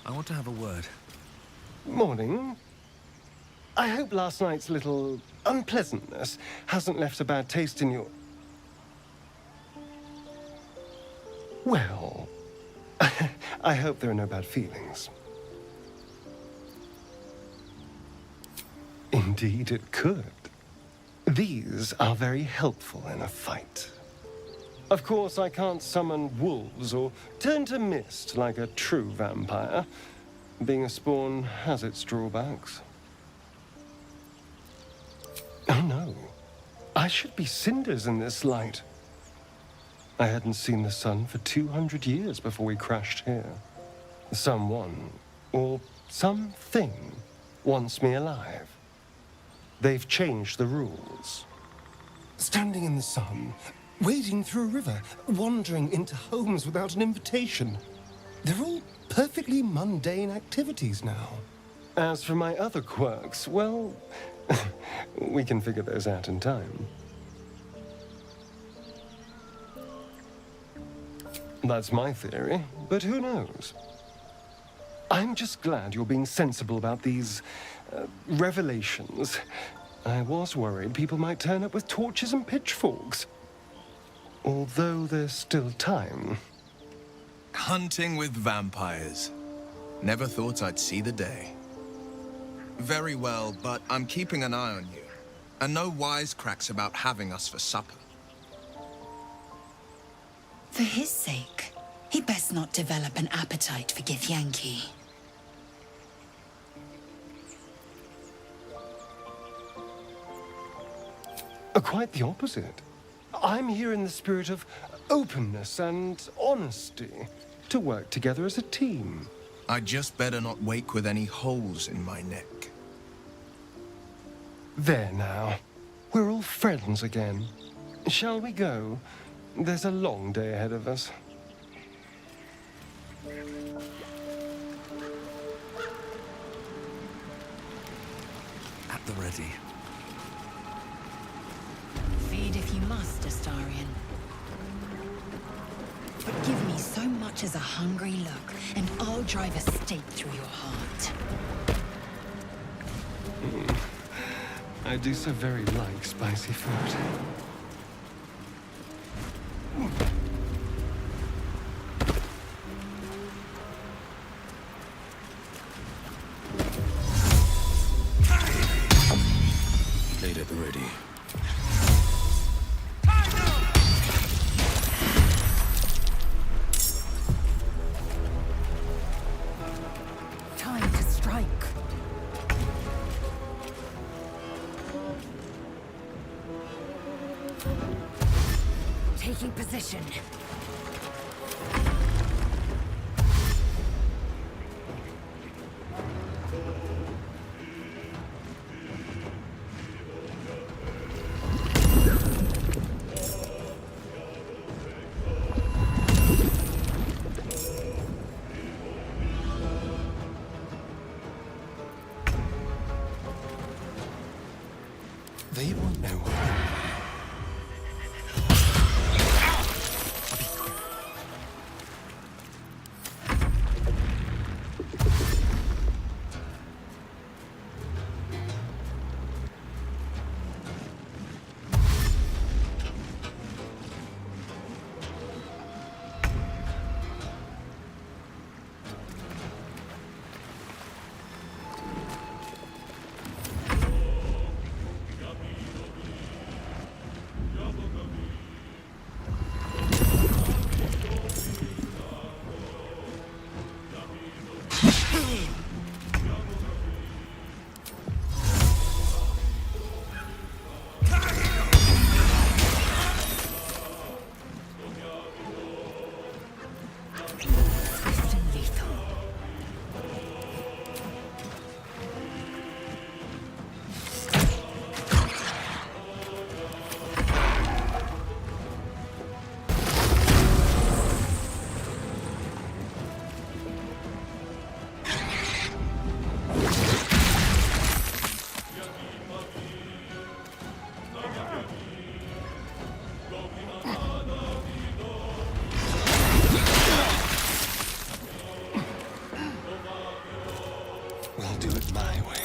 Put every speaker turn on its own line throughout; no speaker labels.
I want to have a word.
Morning. I hope last night's little unpleasantness hasn't left a bad taste in your... Well, I hope there are no bad feelings. Indeed it could. These are very helpful in a fight. Of course, I can't summon wolves or turn to mist like a true vampire. Being a spawn has its drawbacks. Oh no, I should be cinders in this light. I hadn't seen the sun for 200 years before we crashed here. Someone, or something, wants me alive. They've changed the rules. Standing in the sun, wading through a river, wandering into homes without an invitation. They're all perfectly mundane activities now. As for my other quirks, well, we can figure those out in time. That's my theory, but who knows? I'm just glad you're being sensible about these revelations. I was worried people might turn up with torches and pitchforks. Although there's still time.
Hunting with vampires. Never thought I'd see the day. Very well, but I'm keeping an eye on you. And no wisecracks about having us for supper.
For his sake, he best not develop an appetite for Githyanki.
Quite the opposite. I'm here in the spirit of openness and honesty, to work together as a team.
I'd just better not wake with any holes in my neck.
There now. We're all friends again. Shall we go? There's a long day ahead of us.
At the ready.
Feed if you must, Astarion. But give me so much as a hungry look, and I'll drive a stake through your heart.
I do so very like spicy food.
Laid at the ready.
Time to strike. Taking position.
They won't know. do it my way.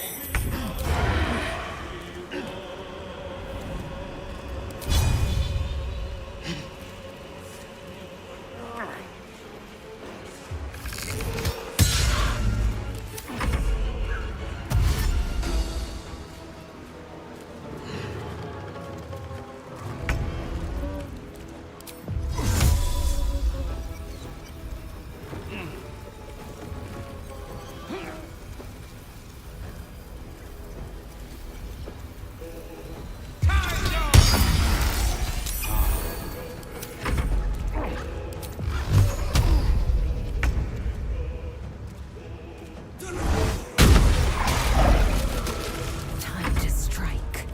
Time to strike.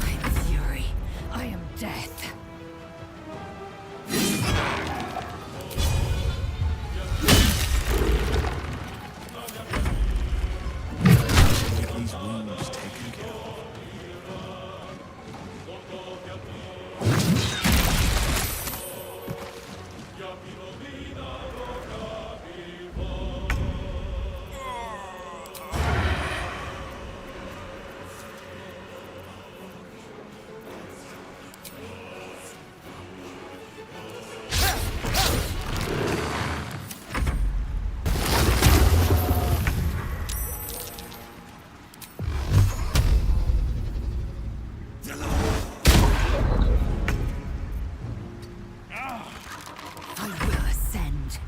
I'm fury. I am death.
Get these wounds taken care of.
I will ascend.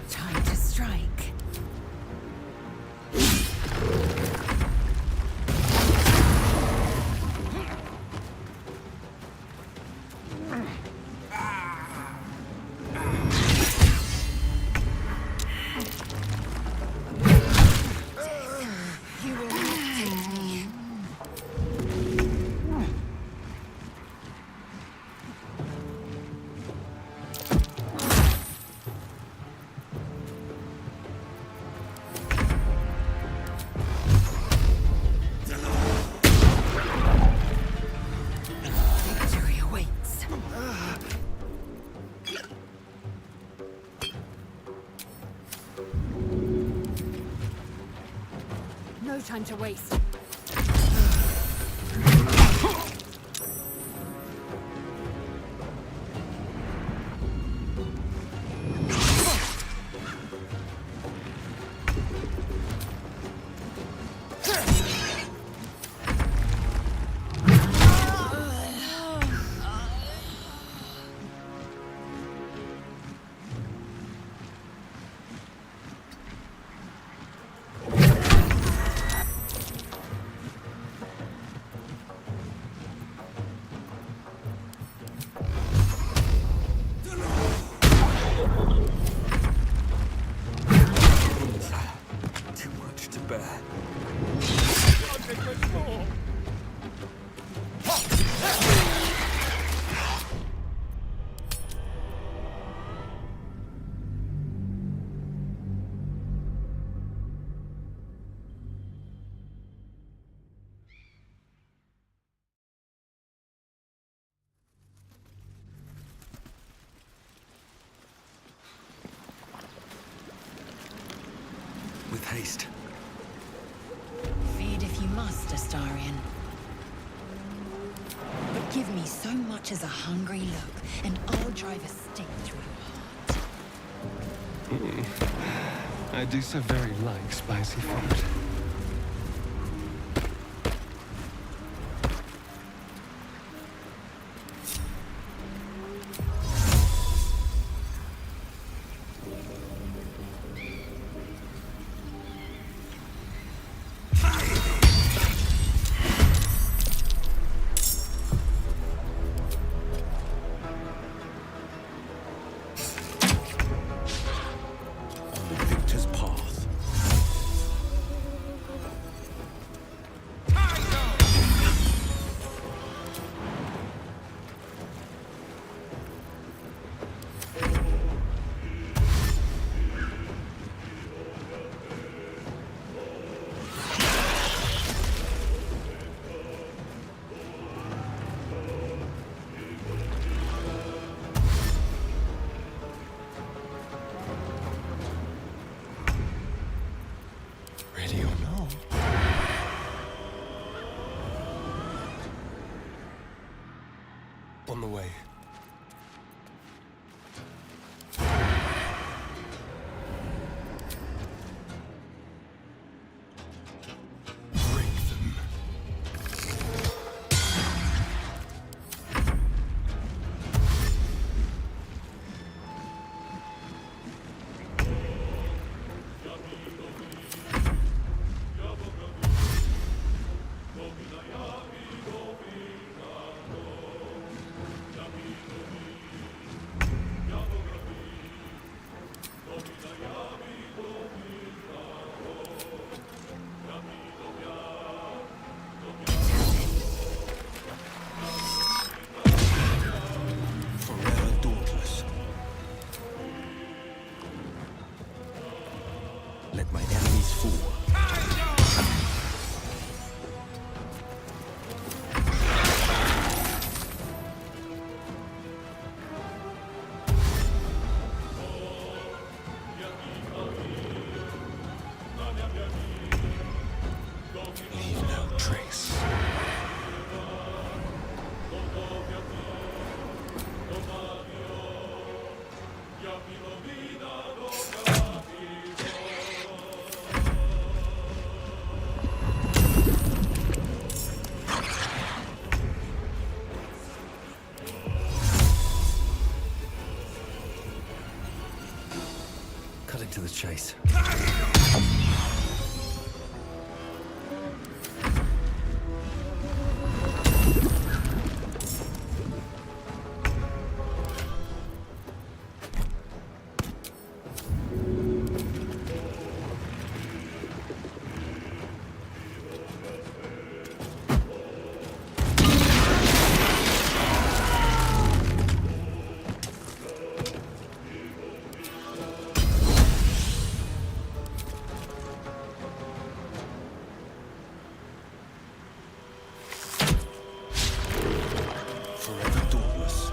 Time to strike. You will not take me. Victory awaits. No time to waste.
taste.
Feed if you must, Astarion. But give me so much as a hungry look, and I'll drive a stake through your heart.
I do so very like spicy food.
Victor's path.
Ready or not? On the way. Break them. Forever dauntless. Let my enemies fall. Leave no trace. Cutting to the chase. Forever dauntless.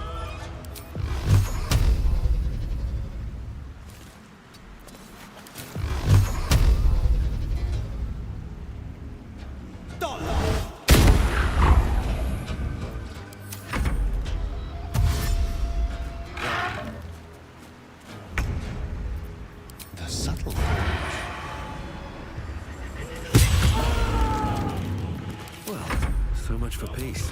The subtle.
Well, so much for peace.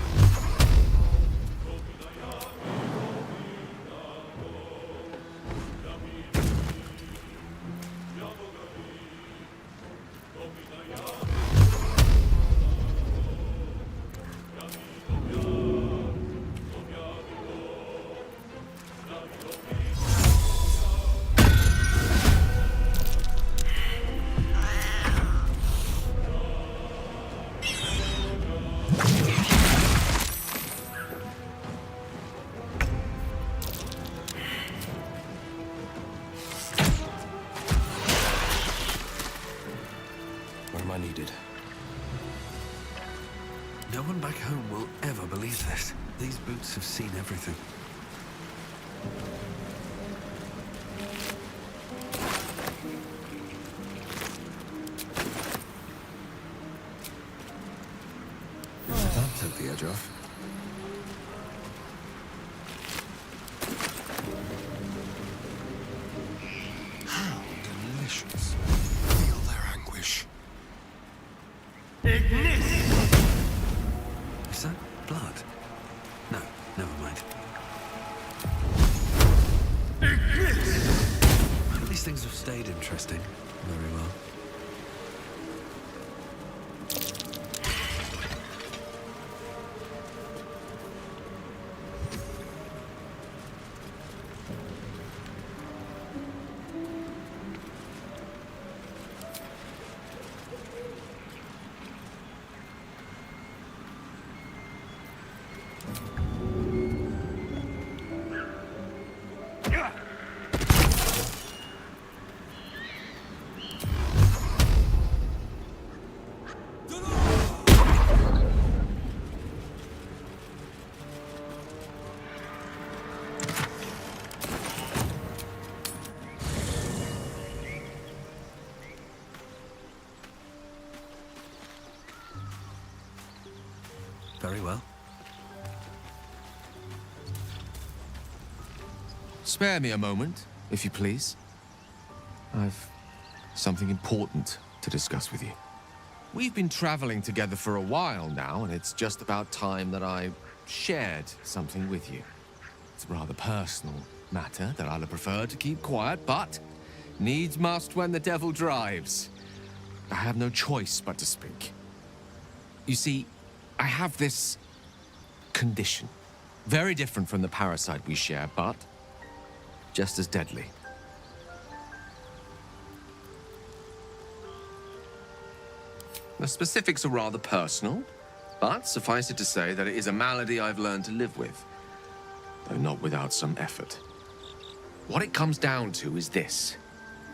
Where am I needed?
No one back home will ever believe this. These boots have seen everything. interesting. Very well. Very well.
Spare me a moment, if you please. I've something important to discuss with you. We've been traveling together for a while now, and it's just about time that I shared something with you. It's a rather personal matter that I'd have preferred to keep quiet, but needs must when the devil drives. I have no choice but to speak. You see, I have this condition. Very different from the parasite we share, but just as deadly. The specifics are rather personal, but suffice it to say that it is a malady I've learned to live with, though not without some effort. What it comes down to is this.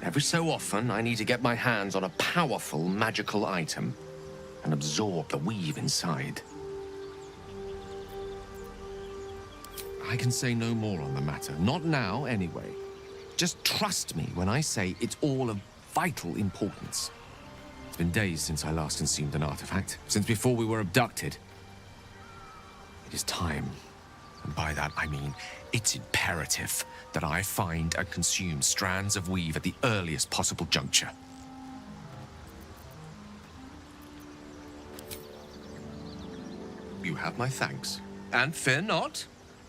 Every so often, I need to get my hands on a powerful magical item and absorb the weave inside. I can say no more on the matter. Not now, anyway. Just trust me when I say it's all of vital importance. It's been days since I last consumed an artifact, since before we were abducted. It is time, and by that I mean it's imperative that I find and consume strands of weave at the earliest possible juncture. You have my thanks. And fear not.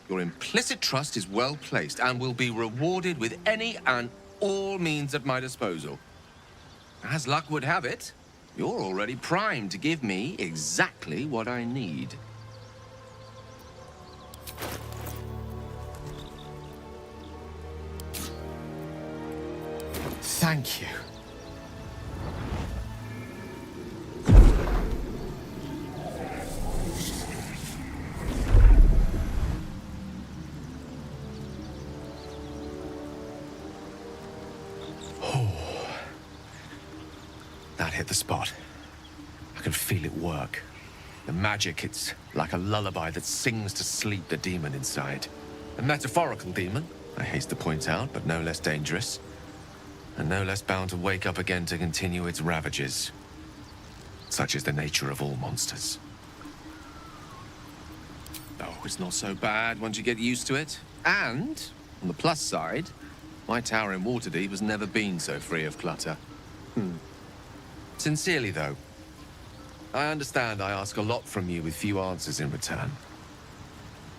Your implicit trust is well placed and will be rewarded with any and all means at my disposal. As luck would have it, you're already primed to give me exactly what I need. Thank you. That hit the spot. I can feel it work. The magic, it's like a lullaby that sings to sleep the demon inside. A metaphorical demon, I haste to point out, but no less dangerous. And no less bound to wake up again to continue its ravages. Such is the nature of all monsters. Oh, it's not so bad once you get used to it. And, on the plus side, my tower in Waterdeep has never been so free of clutter. Sincerely, though, I understand I ask a lot from you with few answers in return.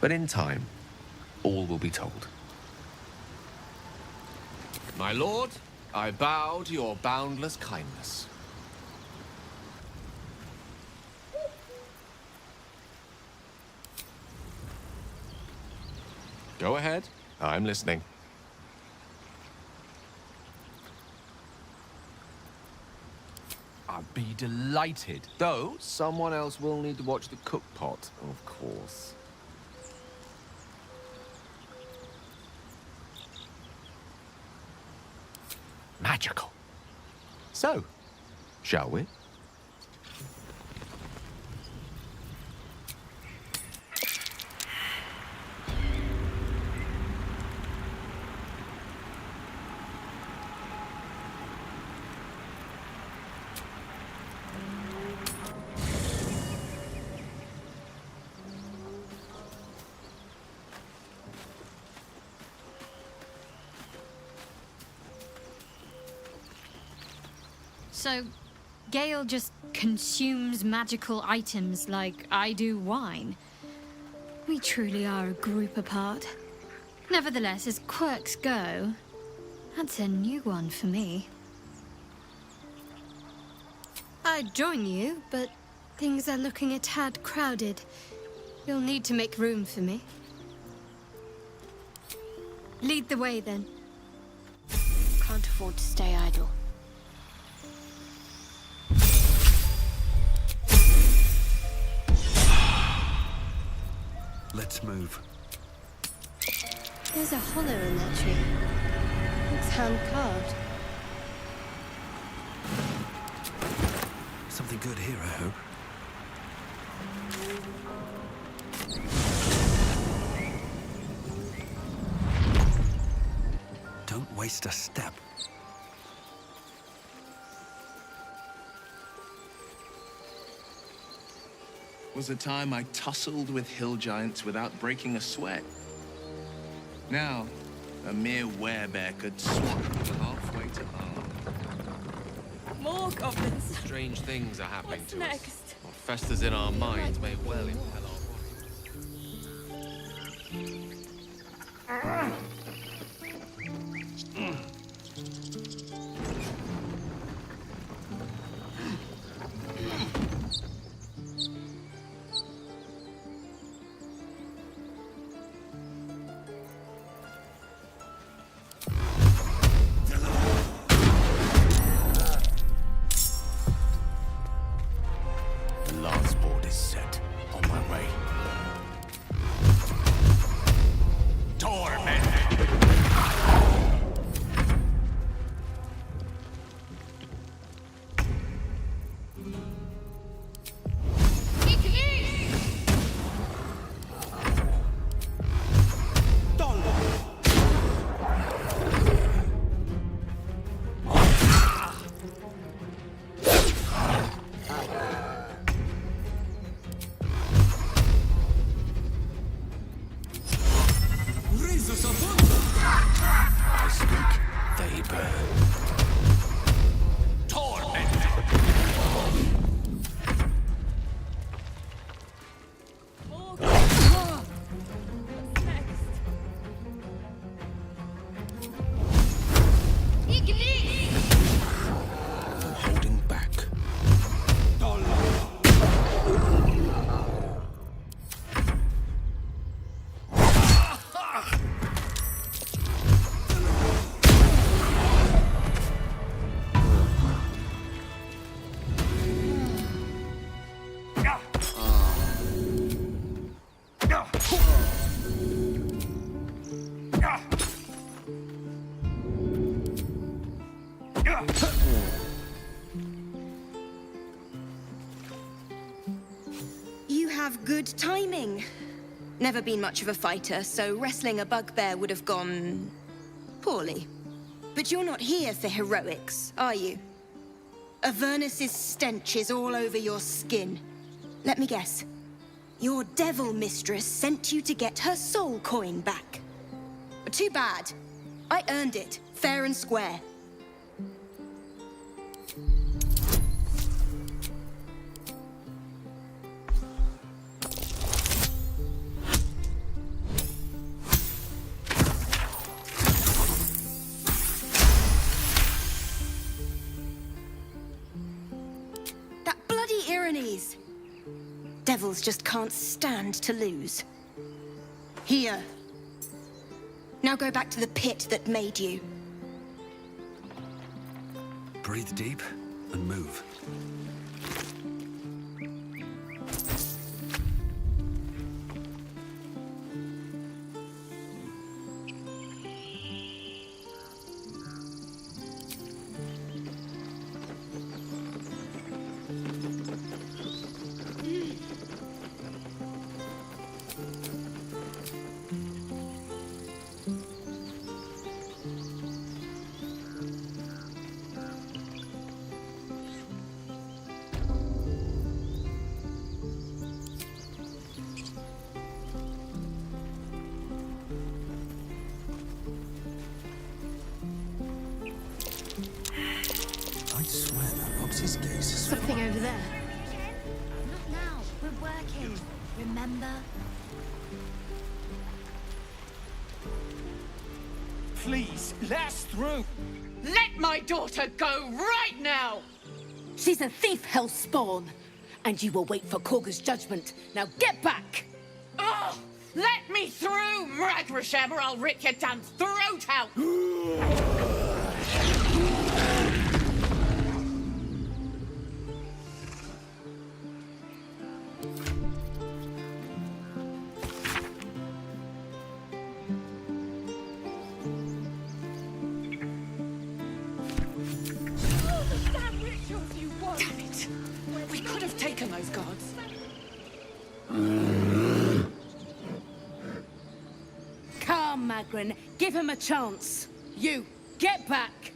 But in time, all will be told. My lord, I bow to your boundless kindness. Go ahead. I'm listening. I'd be delighted. Though, someone else will need to watch the cook pot, of course. Magical. So, shall we?
So, Gale just consumes magical items like I do wine. We truly are a group apart. Nevertheless, as quirks go, that's a new one for me. I'd join you, but things are looking a tad crowded. You'll need to make room for me. Lead the way, then.
Can't afford to stay idle.
Let's move.
There's a hollow in that tree. Looks hand-carved.
Something good here, I hope. Don't waste a step.
Was a time I tussled with hill giants without breaking a sweat. Now, a mere werebear could swat me halfway to harm.
More goblins.
Strange things are happening
What's
to
next?
us. What festers in our minds may well impel our bodies.
The last board is set. On my way. Torment! I speak, they burn. Torment!
More goblins. What's next?
No holding back.
You have good timing. Never been much of a fighter, so wrestling a bugbear would have gone poorly. But you're not here for heroics, are you? Avernus's stench is all over your skin. Let me guess. Your devil mistress sent you to get her soul coin back. But too bad. I earned it, fair and square. That bloody Irenes. Devils just can't stand to lose. Here. Now go back to the pit that made you.
Breathe deep and move.
I'd swear that Roxy's gaze is
Something over there.
Not now. We're working. Remember?
Please, let us through.
Let my daughter go right now!
She's a thief, hellspawn. And you will wait for Korga's judgment. Now get back!
Oh! Let me through, Mragrasham, or I'll rip your damn throat out!
Damn it! We could have taken those guards. Come, Magrin. Give him a chance. You, get back!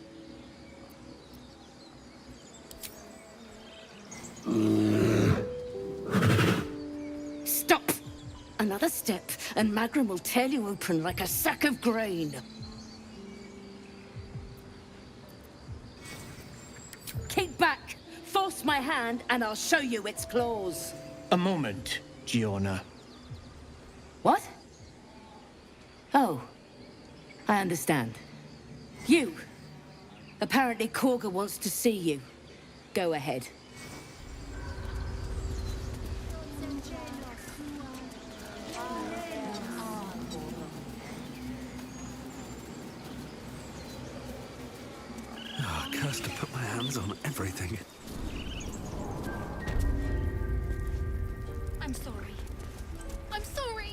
Stop! Another step, and Magrin will tear you open like a sack of grain. Keep back! Force my hand, and I'll show you its claws.
A moment, Giona.
What? Oh, I understand. You. Apparently Korga wants to see you. Go ahead.
Ah, cursed to put my hands on everything.
I'm sorry. I'm sorry.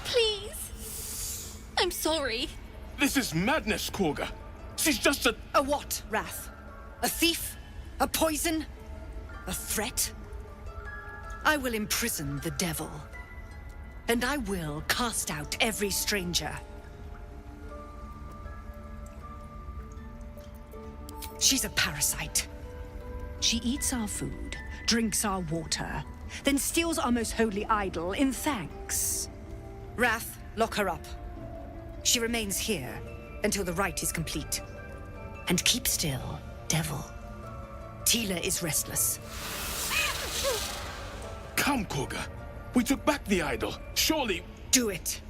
Please. I'm sorry.
This is madness, Korga. She's just a...
A what, Wrath? A thief? A poison? A threat? I will imprison the devil. And I will cast out every stranger. She's a parasite. She eats our food, drinks our water, then steals our most holy idol in thanks. Wrath, lock her up. She remains here until the rite is complete. And keep still, devil. Tila is restless.
Come, Korga. We took back the idol. Surely...
Do it.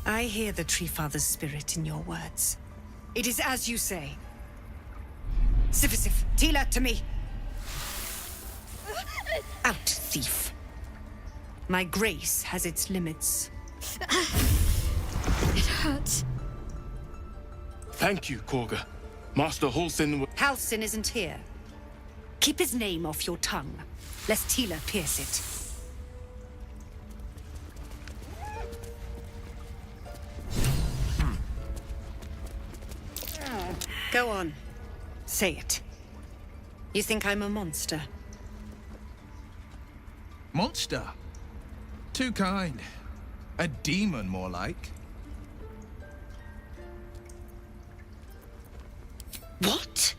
I hear the Tree Father's spirit in your words. It is as you say. Sifisif, Tila, to me! Out, thief. My grace has its limits.
It hurts.
Thank you, Korga. Master Halsin...
Halsin isn't here. Keep his name off your tongue, lest Tila pierce it. Go on. Say it. You think I'm a monster?
Monster? Too kind. A demon, more like.
What?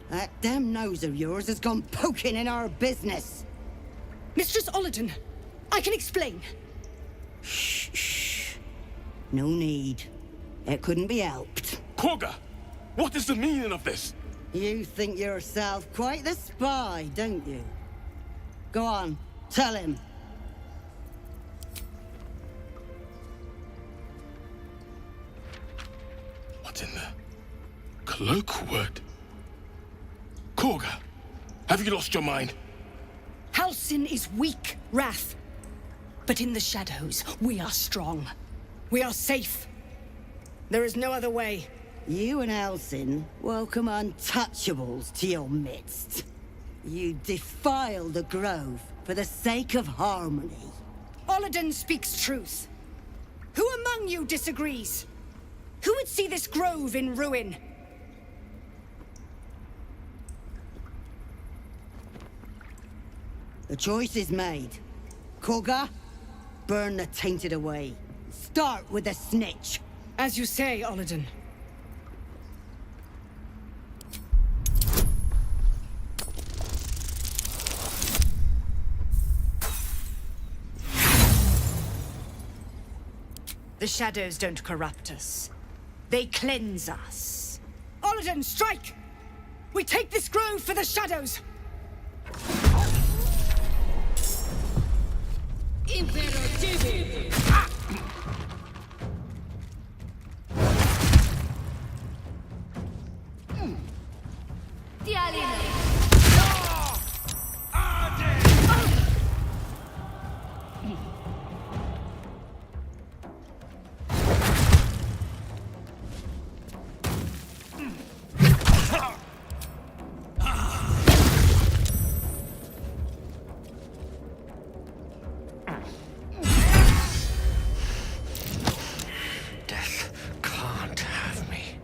That damn nose of yours has gone poking in our business.
Mistress Olladin, I can explain.
Shh, shh. No need. It couldn't be helped.
Korga! What is the meaning of this?
You think yourself quite the spy, don't you? Go on, tell him.
What in the... colloquial word? Korga, have you lost your mind?
Halsin is weak, Wrath. But in the shadows, we are strong. We are safe. There is no other way.
You and Elsin welcome untouchables to your midst. You defile the grove for the sake of harmony.
Olladin speaks truth. Who among you disagrees? Who would see this grove in ruin?
The choice is made. Koga, burn the tainted away. Start with the snitch.
As you say, Olladin. The shadows don't corrupt us. They cleanse us. Olladin, strike! We take this grove for the shadows!
Imperative!
Death can't have me.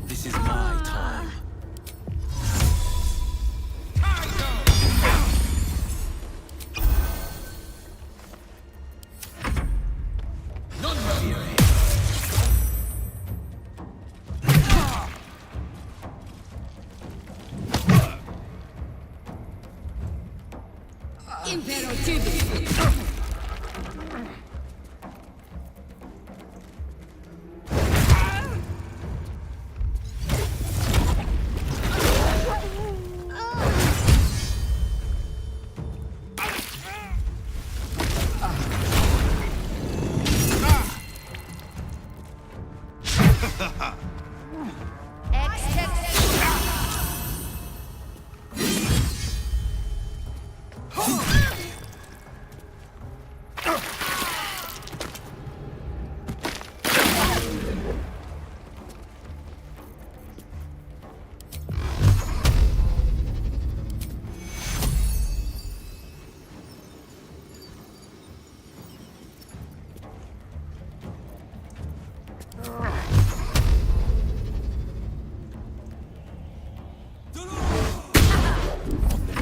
This is my time.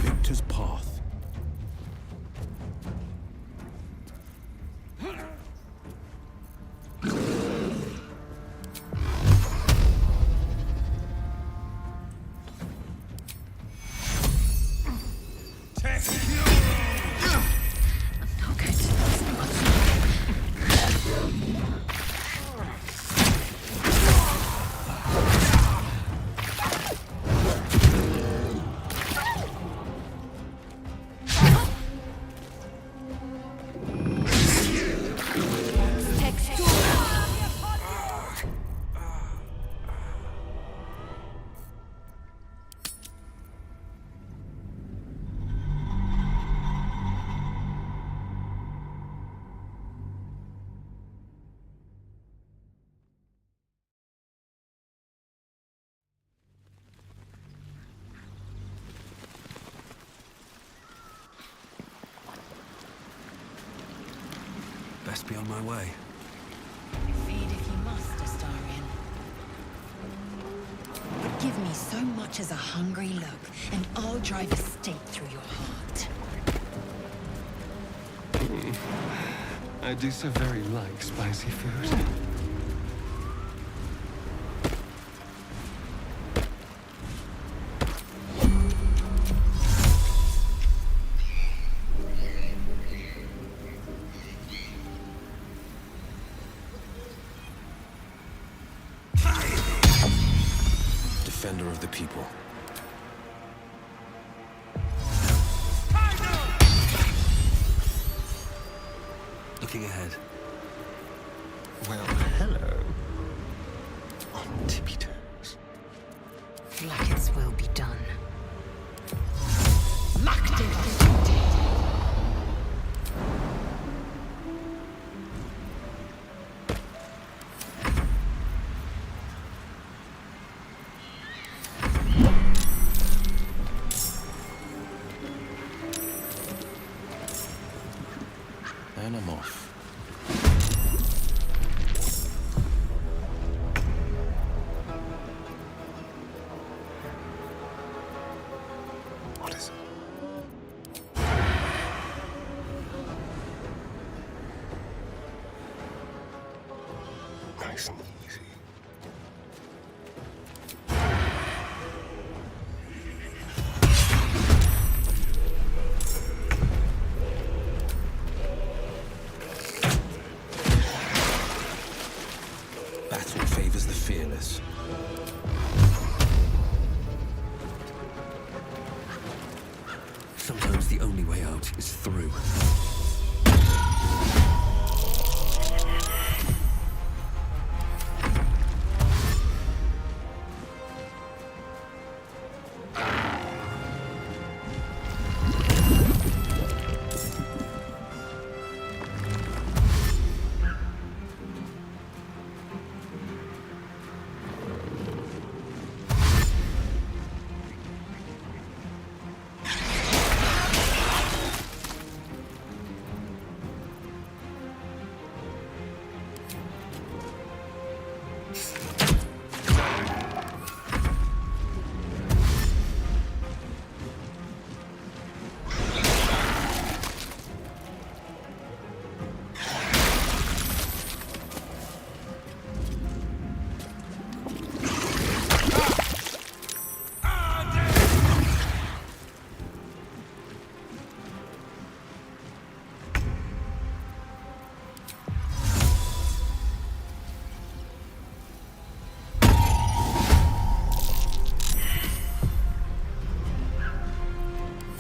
Victor's path.
Best be on my way.
Feed if you must, Astarion. But give me so much as a hungry look, and I'll drive a stake through your heart.
I do so very like spicy food.
of the people.
Looking ahead.
Well, hello. On tippy toes.
Like its will be done.
And I'm off.
What is it? Nice and easy.
Battle favors the fearless.
Sometimes the only way out is through.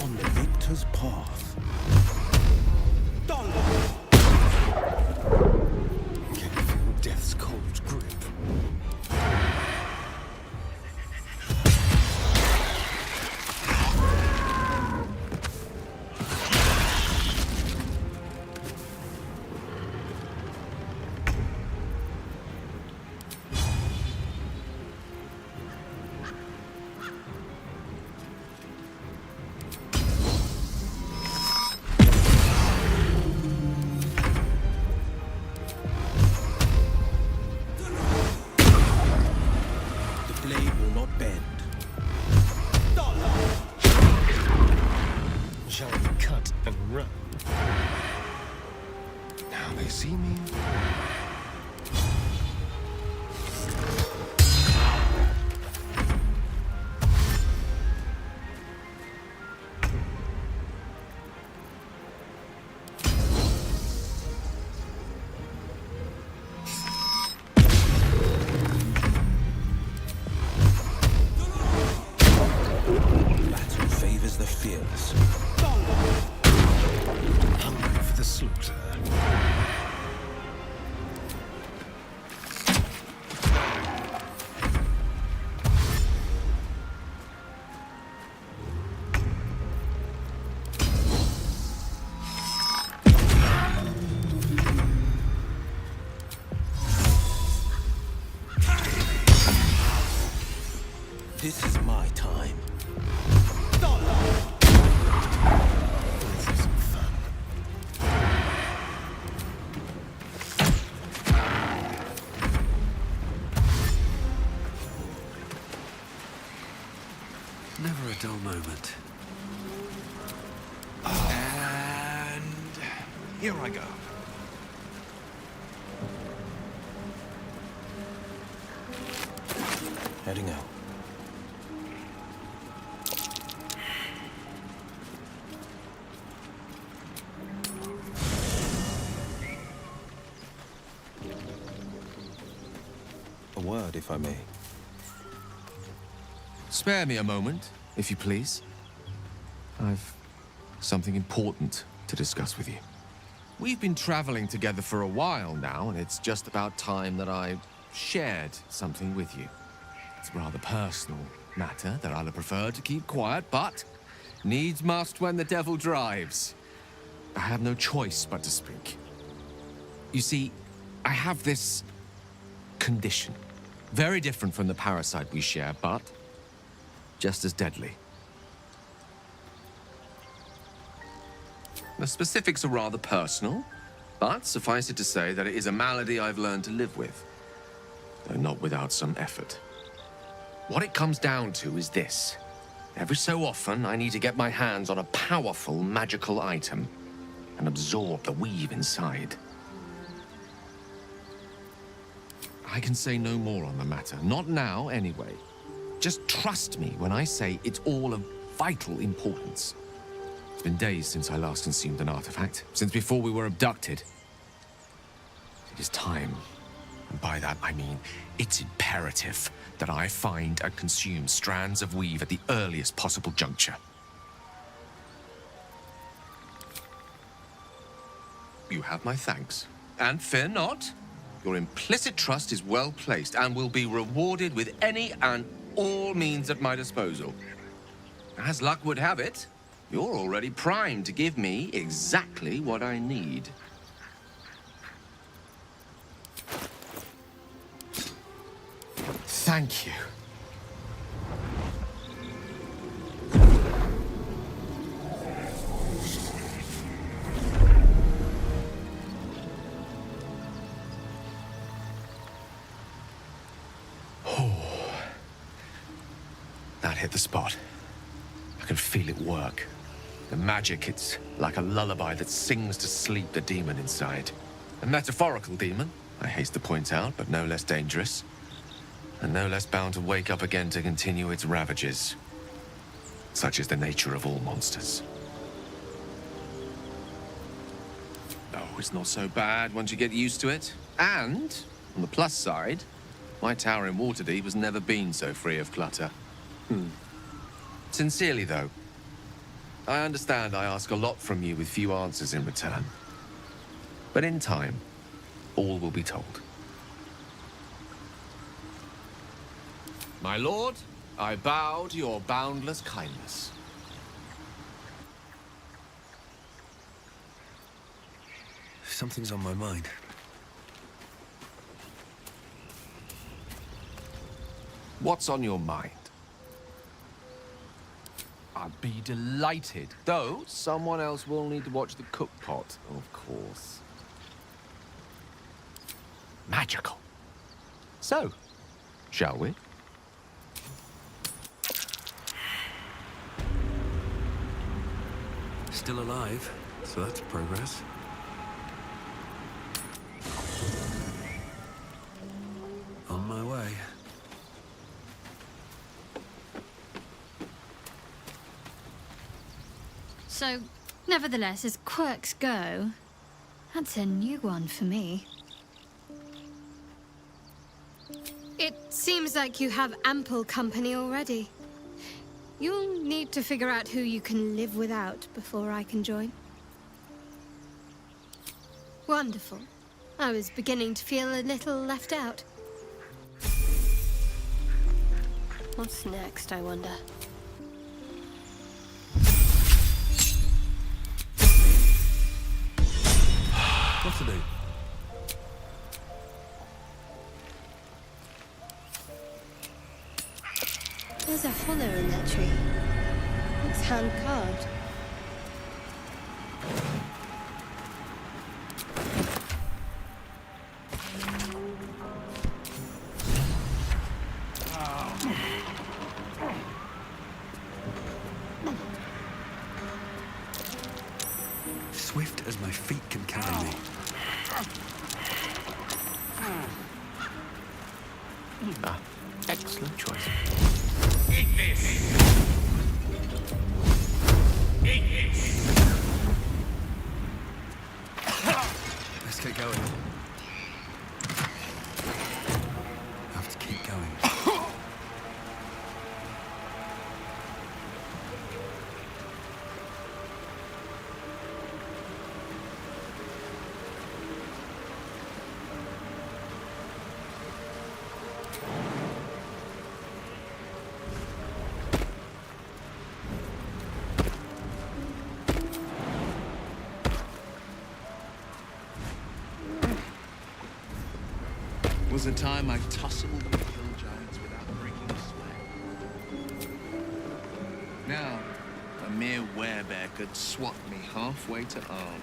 On the victor's path.
Can you feel death's cold grip?
The blade will not bend.
Shall we cut and run? Now they see me.
Battle favors the fearless.
Hungry for the slaughter.
This is my time.
Let's have some fun.
Never a dull moment.
And here I go.
Heading out. A word, if I may.
Spare me a moment, if you please. I've something important to discuss with you. We've been traveling together for a while now, and it's just about time that I shared something with you. It's a rather personal matter that I'd have preferred to keep quiet, but needs must when the devil drives. I have no choice but to speak. You see, I have this condition. Very different from the parasite we share, but just as deadly. The specifics are rather personal, but suffice it to say that it is a malady I've learned to live with, though not without some effort. What it comes down to is this. Every so often, I need to get my hands on a powerful magical item and absorb the weave inside. I can say no more on the matter, not now anyway. Just trust me when I say it's all of vital importance. It's been days since I last consumed an artifact, since before we were abducted. It is time, and by that I mean it's imperative that I find and consume strands of weave at the earliest possible juncture. You have my thanks. And fear not, your implicit trust is well placed and will be rewarded with any and all means at my disposal. As luck would have it, you're already primed to give me exactly what I need. Thank you. That hit the spot. I can feel it work. The magic, it's like a lullaby that sings to sleep the demon inside. A metaphorical demon, I haste to point out, but no less dangerous. And no less bound to wake up again to continue its ravages. Such is the nature of all monsters. Oh, it's not so bad once you get used to it. And, on the plus side, my tower in Waterdeep has never been so free of clutter. Sincerely, though, I understand I ask a lot from you with few answers in return. But in time, all will be told. My lord, I bow to your boundless kindness.
Something's on my mind.
What's on your mind? I'd be delighted, though someone else will need to watch the cook pot, of course. Magical. So, shall we?
Still alive, so that's progress. On my way.
So, nevertheless, as quirks go, that's a new one for me. It seems like you have ample company already. You'll need to figure out who you can live without before I can join. Wonderful. I was beginning to feel a little left out. What's next, I wonder?
What to do?
There's a hollow in that tree. Looks hand-carved.
Swift as my feet can carry me.
Ah, excellent choice.
Eat this! Eat this!
Let's get going. Have to keep going.
was a time I tussled with hill giants without breaking a sweat. Now, a mere werebear could swat me halfway to arm.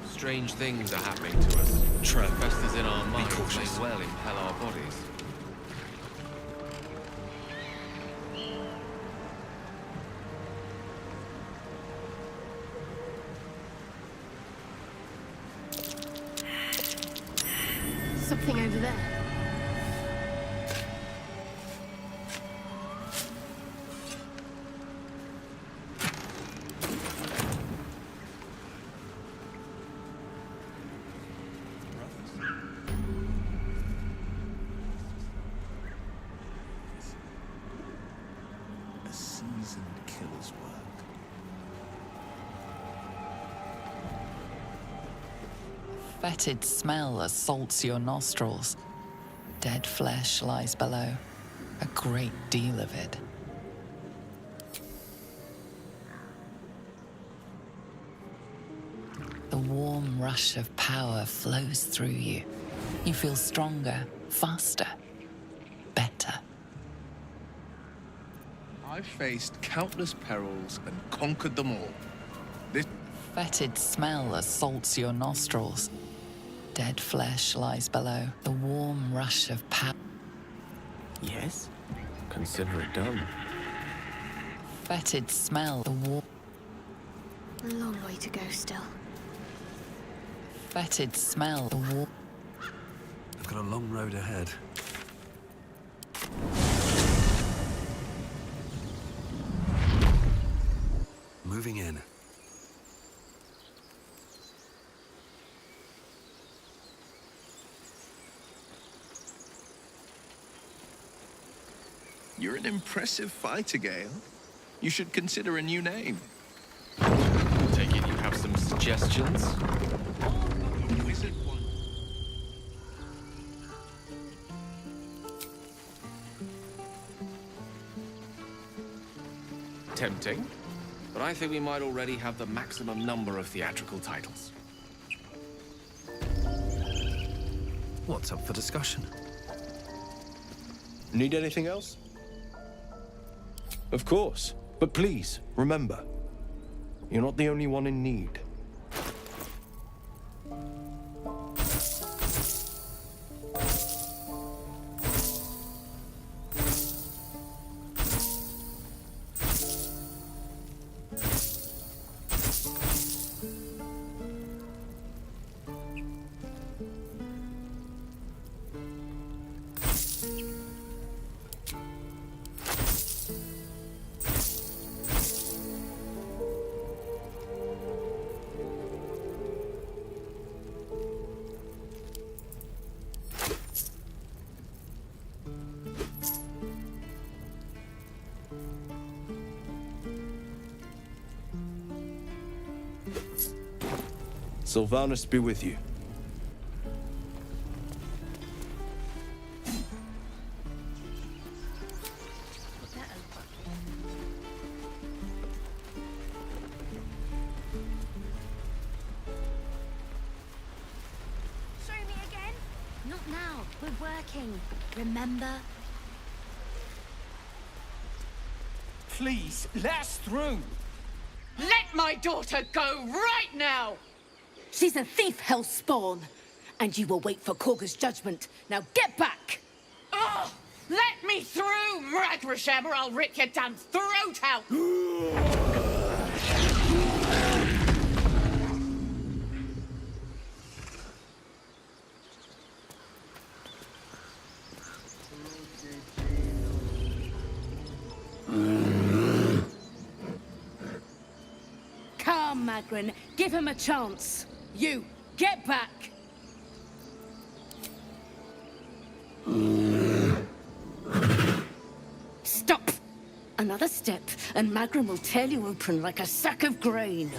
Strange things are happening to us.
True.
Festers in our minds
cautious.
may well impel our bodies.
Something over there.
A seasoned killer's work.
Fetid smell assaults your nostrils. Dead flesh lies below. A great deal of it. The warm rush of power flows through you. You feel stronger, faster, better.
I've faced countless perils and conquered them all. This
Fetid smell assaults your nostrils. Dead flesh lies below. The warm rush of power.
Yes? Consider it done.
Fetid smell. The warm.
A long way to go still.
Fetid smell. The warm.
I've got a long road ahead. Moving in.
You're an impressive fighter, Gale. You should consider a new name.
Take it you have some suggestions?
Wizard one.
Tempting. But I think we might already have the maximum number of theatrical titles.
What's up for discussion?
Need anything else? Of course. But please, remember, you're not the only one in need. Sylvanus be with you.
Show me again? Not now. We're working. Remember?
Please, let us through. Let my daughter go right now!
She's a thief, hellspawn. And you will wait for Korga's judgment. Now get back!
Oh, let me through, Mragrashem, or I'll rip your damn throat out!
Come, Magrin. Give him a chance. You, get back! Stop! Another step, and Magrin will tear you open like a sack of grain.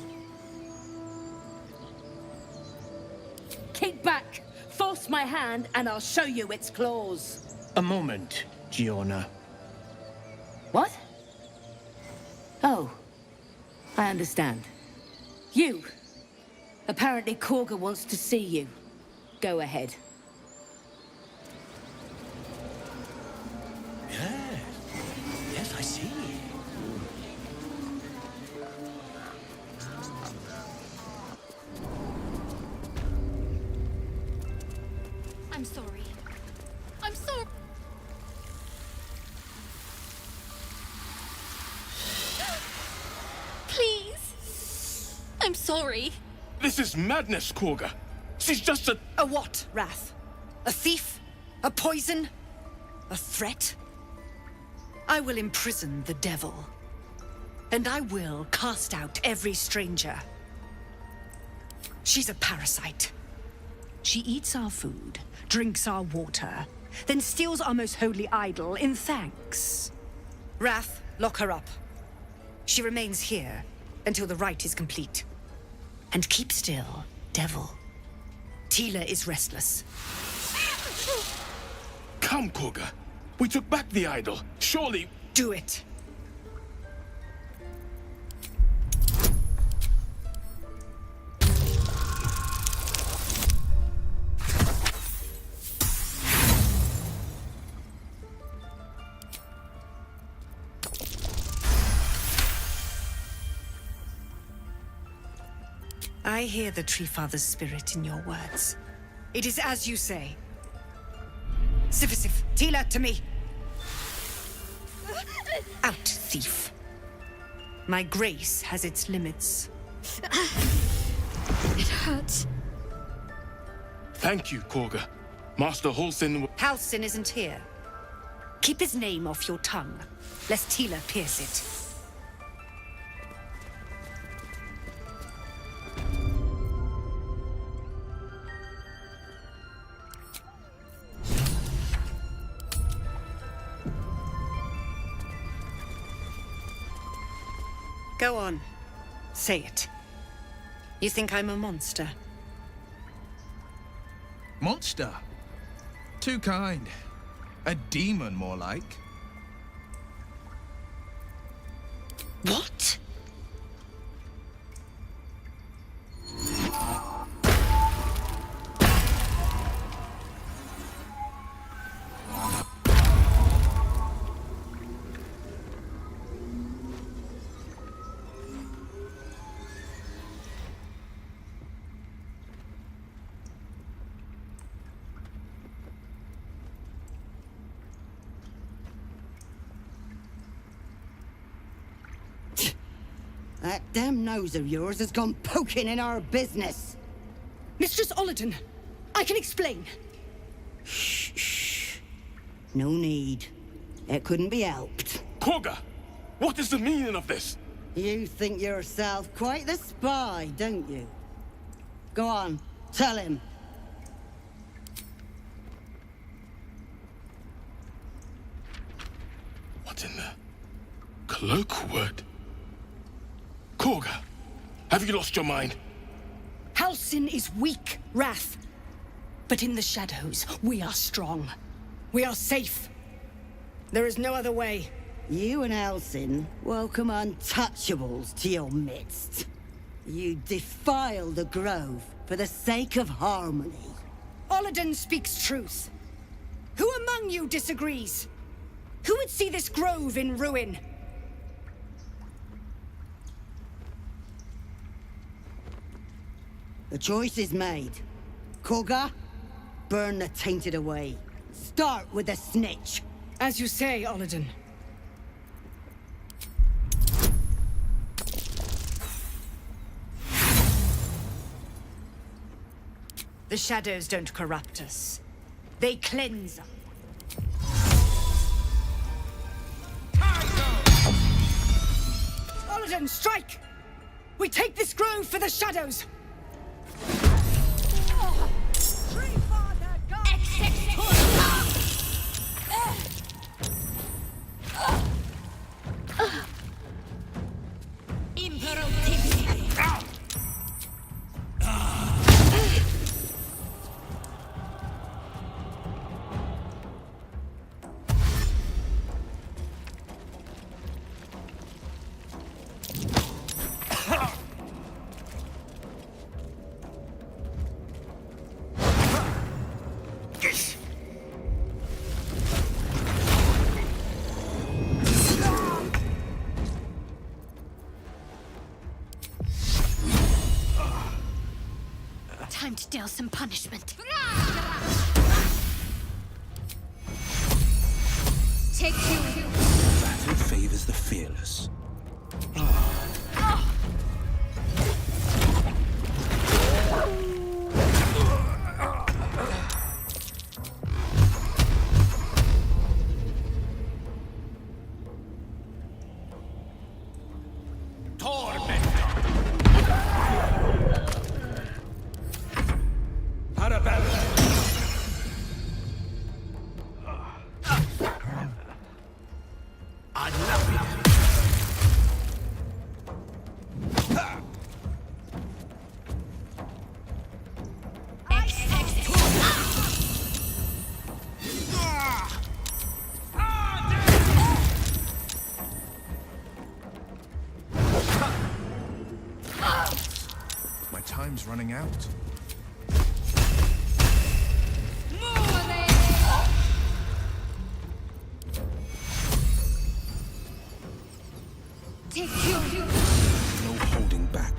Keep back! Force my hand, and I'll show you its claws.
A moment, Giona.
What? Oh, I understand. You. Apparently Korga wants to see you. Go ahead.
I'm sorry. I'm sorry. Please. I'm sorry.
This is madness, Korga. She's just a...
A what, Wrath? A thief? A poison? A threat? I will imprison the devil. And I will cast out every stranger. She's a parasite. She eats our food, drinks our water, then steals our most holy idol in thanks. Wrath, lock her up. She remains here until the rite is complete. And keep still, devil. Tila is restless.
Come, Korga. We took back the idol. Surely...
Do it. I hear the Tree Father's spirit in your words. It is as you say. Sifisif, Tila, to me! Out, thief. My grace has its limits.
It hurts.
Thank you, Korga. Master Halsin...
Halsin isn't here. Keep his name off your tongue, lest Tila pierce it. Go on. Say it. You think I'm a monster?
Monster? Too kind. A demon, more like.
What?
That damn nose of yours has gone poking in our business.
Mistress Olladin, I can explain.
Shh. No need. It couldn't be helped.
Korga! What is the meaning of this?
You think yourself quite the spy, don't you? Go on, tell him.
What in the... Cloakwood? Korga, have you lost your mind?
Halsin is weak, Wrath. But in the shadows, we are strong. We are safe. There is no other way.
You and Halsin welcome untouchables to your midst. You defile the grove for the sake of harmony.
Olladin speaks truth. Who among you disagrees? Who would see this grove in ruin?
The choice is made. Korga, burn the tainted away. Start with the snitch.
As you say, Olladin. The shadows don't corrupt us. They cleanse us. Olladin, strike! We take this grove for the shadows!
Time to deal some punishment. Take two.
Battle favors the fearless.
My time's running out.
Take two.
No holding back.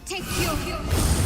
Take two.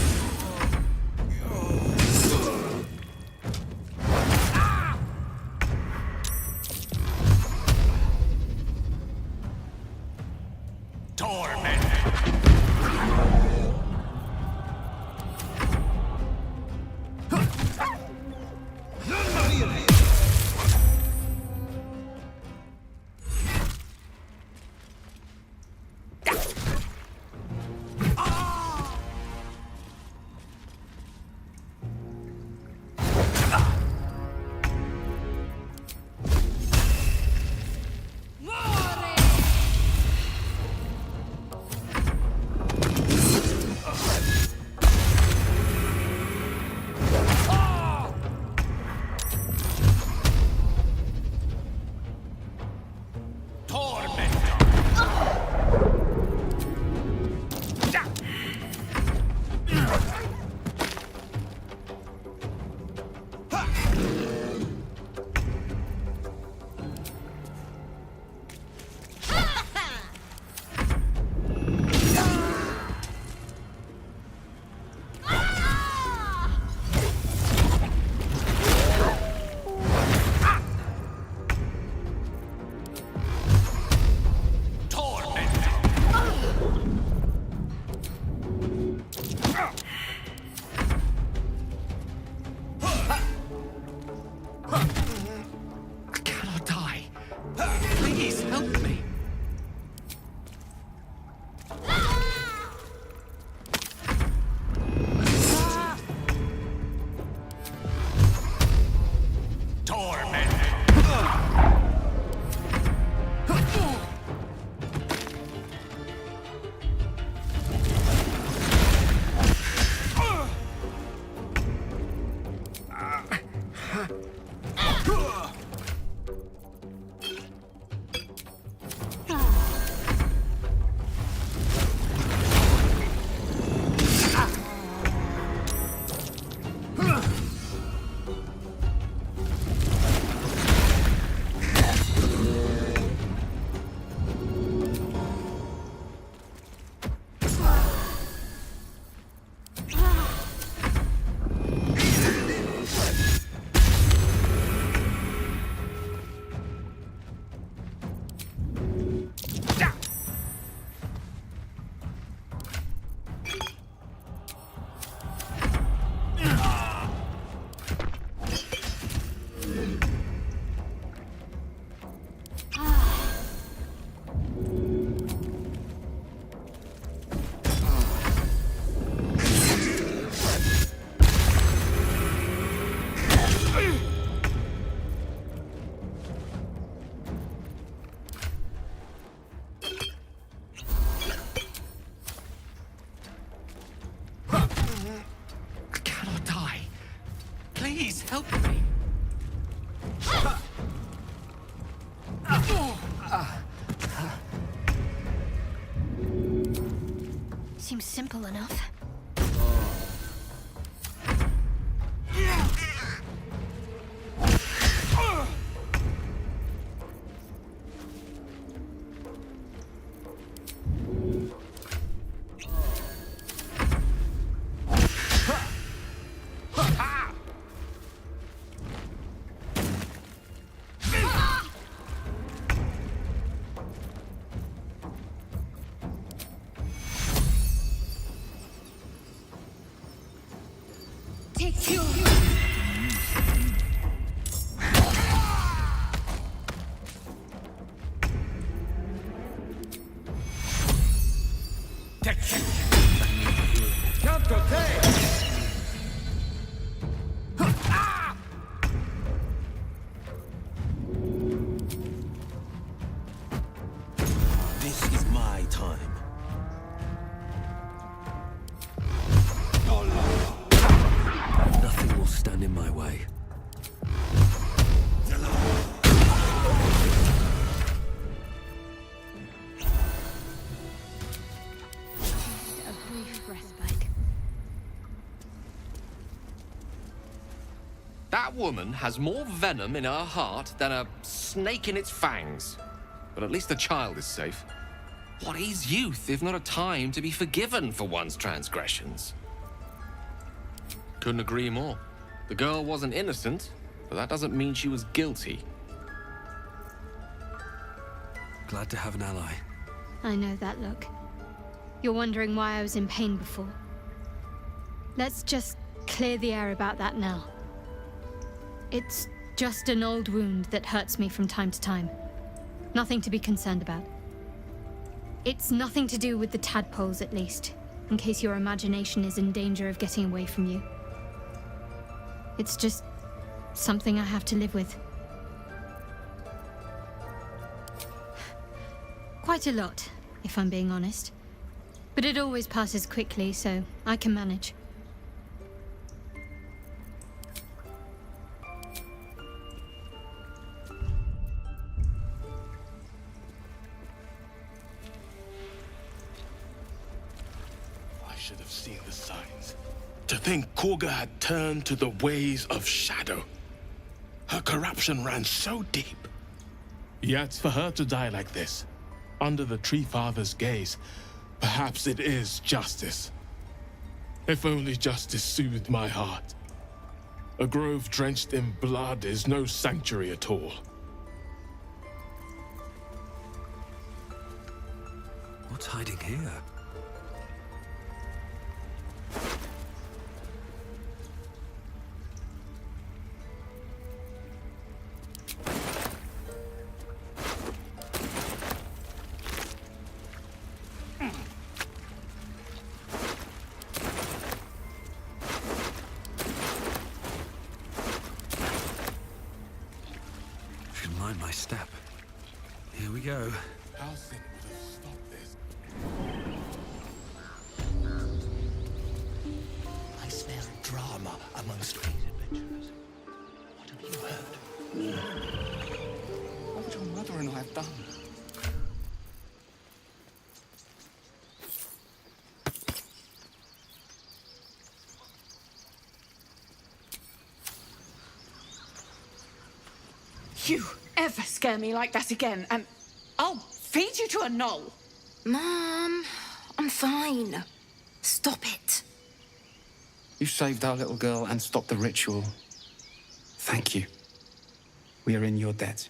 seems simple enough.
This is my time.
Nothing will stand in my way.
A brief respite.
That woman has more venom in her heart than a snake in its fangs. But at least the child is safe. What is youth if not a time to be forgiven for one's transgressions? Couldn't agree more. The girl wasn't innocent, but that doesn't mean she was guilty.
Glad to have an ally.
I know that look. You're wondering why I was in pain before. Let's just clear the air about that now. It's just an old wound that hurts me from time to time. Nothing to be concerned about. It's nothing to do with the tadpoles, at least, in case your imagination is in danger of getting away from you. It's just something I have to live with. Quite a lot, if I'm being honest. But it always passes quickly, so I can manage.
I should have seen the signs. To think Korga had turned to the ways of shadow. Her corruption ran so deep. Yet for her to die like this, under the Tree Father's gaze, perhaps it is justice. If only justice soothed my heart. A grove drenched in blood is no sanctuary at all.
What's hiding here? Should mind my step. Here we go.
How Sin would have stopped this?
I smell drama amongst these adventurers. What have you heard?
What would your mother and I have done?
You ever scare me like that again, and I'll feed you to a knoll.
Mom, I'm fine. Stop it.
You saved our little girl and stopped the ritual. Thank you. We are in your debt.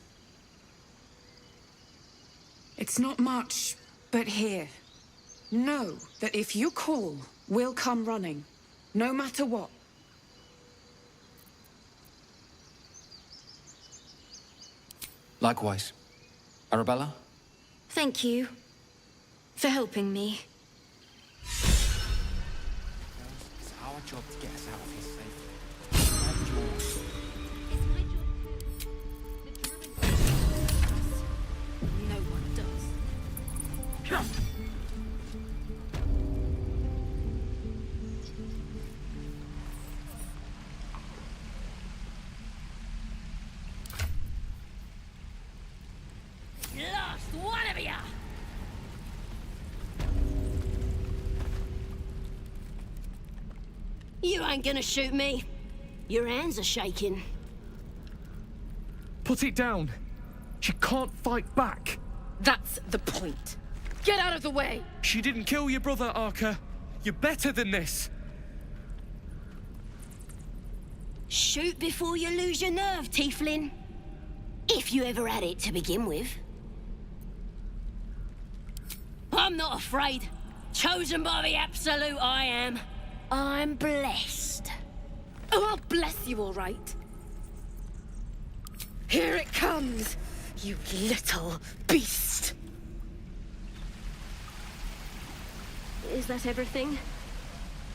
It's not much, but here. Know that if you call, we'll come running, no matter what.
Likewise. Arabella?
Thank you for helping me.
It's our job to get us out of here safely. Not yours.
No one does.
Lost one of ya! You ain't gonna shoot me. Your hands are shaking.
Put it down. She can't fight back.
That's the point. Get out of the way!
She didn't kill your brother, Arca. You're better than this.
Shoot before you lose your nerve, Tieflin. If you ever had it to begin with. I'm not afraid. Chosen by the Absolute, I am. I'm blessed.
Oh, I'll bless you, all right. Here it comes, you little beast.
Is that everything?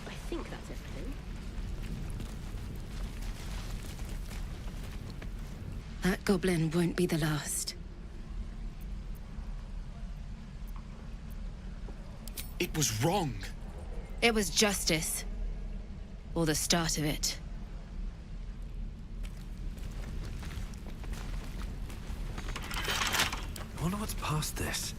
I think that's everything.
That goblin won't be the last.
It was wrong.
It was justice. Or the start of it.
I wonder what's past this.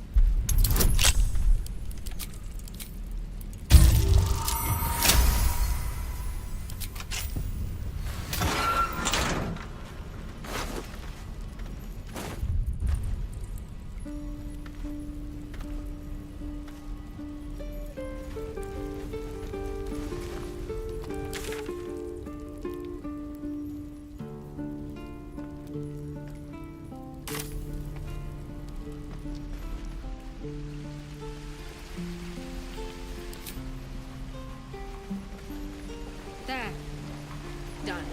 There. Done.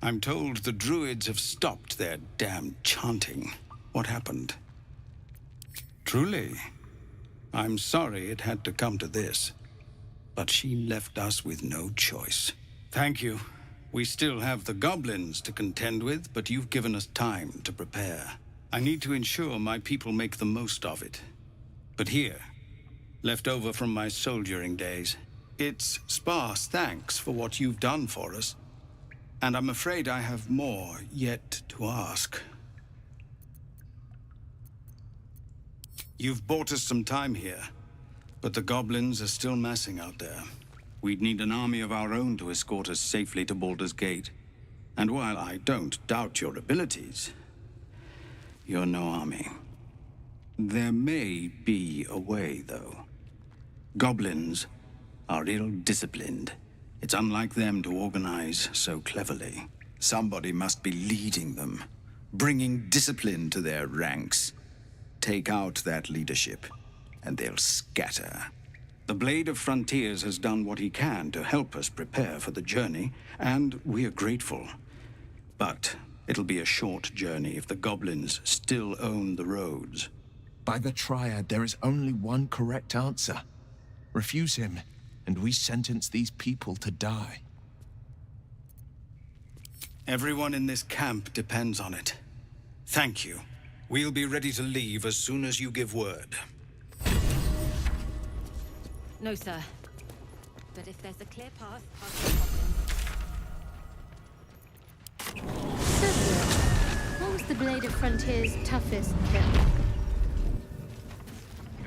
I'm told the druids have stopped their damn chanting. What happened? Truly, I'm sorry it had to come to this, but she left us with no choice. Thank you. We still have the goblins to contend with, but you've given us time to prepare. I need to ensure my people make the most of it. But here, left over from my soldiering days, it's sparse thanks for what you've done for us. And I'm afraid I have more yet to ask. You've bought us some time here, but the goblins are still massing out there. We'd need an army of our own to escort us safely to Baldur's Gate. And while I don't doubt your abilities, you're no army. There may be a way, though. Goblins are ill-disciplined. It's unlike them to organize so cleverly. Somebody must be leading them, bringing discipline to their ranks. Take out that leadership, and they'll scatter. The Blade of Frontiers has done what he can to help us prepare for the journey, and we are grateful. But it'll be a short journey if the goblins still own the roads.
By the Triad, there is only one correct answer. Refuse him, and we sentence these people to die.
Everyone in this camp depends on it. Thank you. We'll be ready to leave as soon as you give word.
No, sir. But if there's a clear path past the goblins...
So, what was the Blade of Frontier's toughest trick?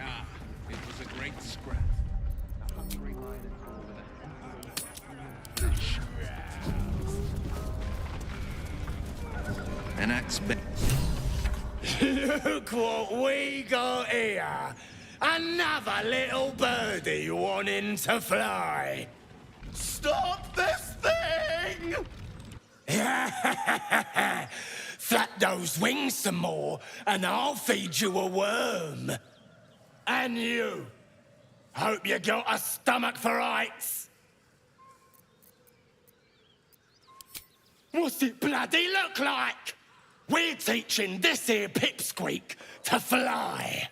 Ah, it was a great scrap.
An axe
Look what we got here! Another little birdie wanting to fly! Stop this thing! Flap those wings some more, and I'll feed you a worm. And you! Hope you got a stomach for heights! What's it bloody look like? We're teaching this here pipsqueak to fly.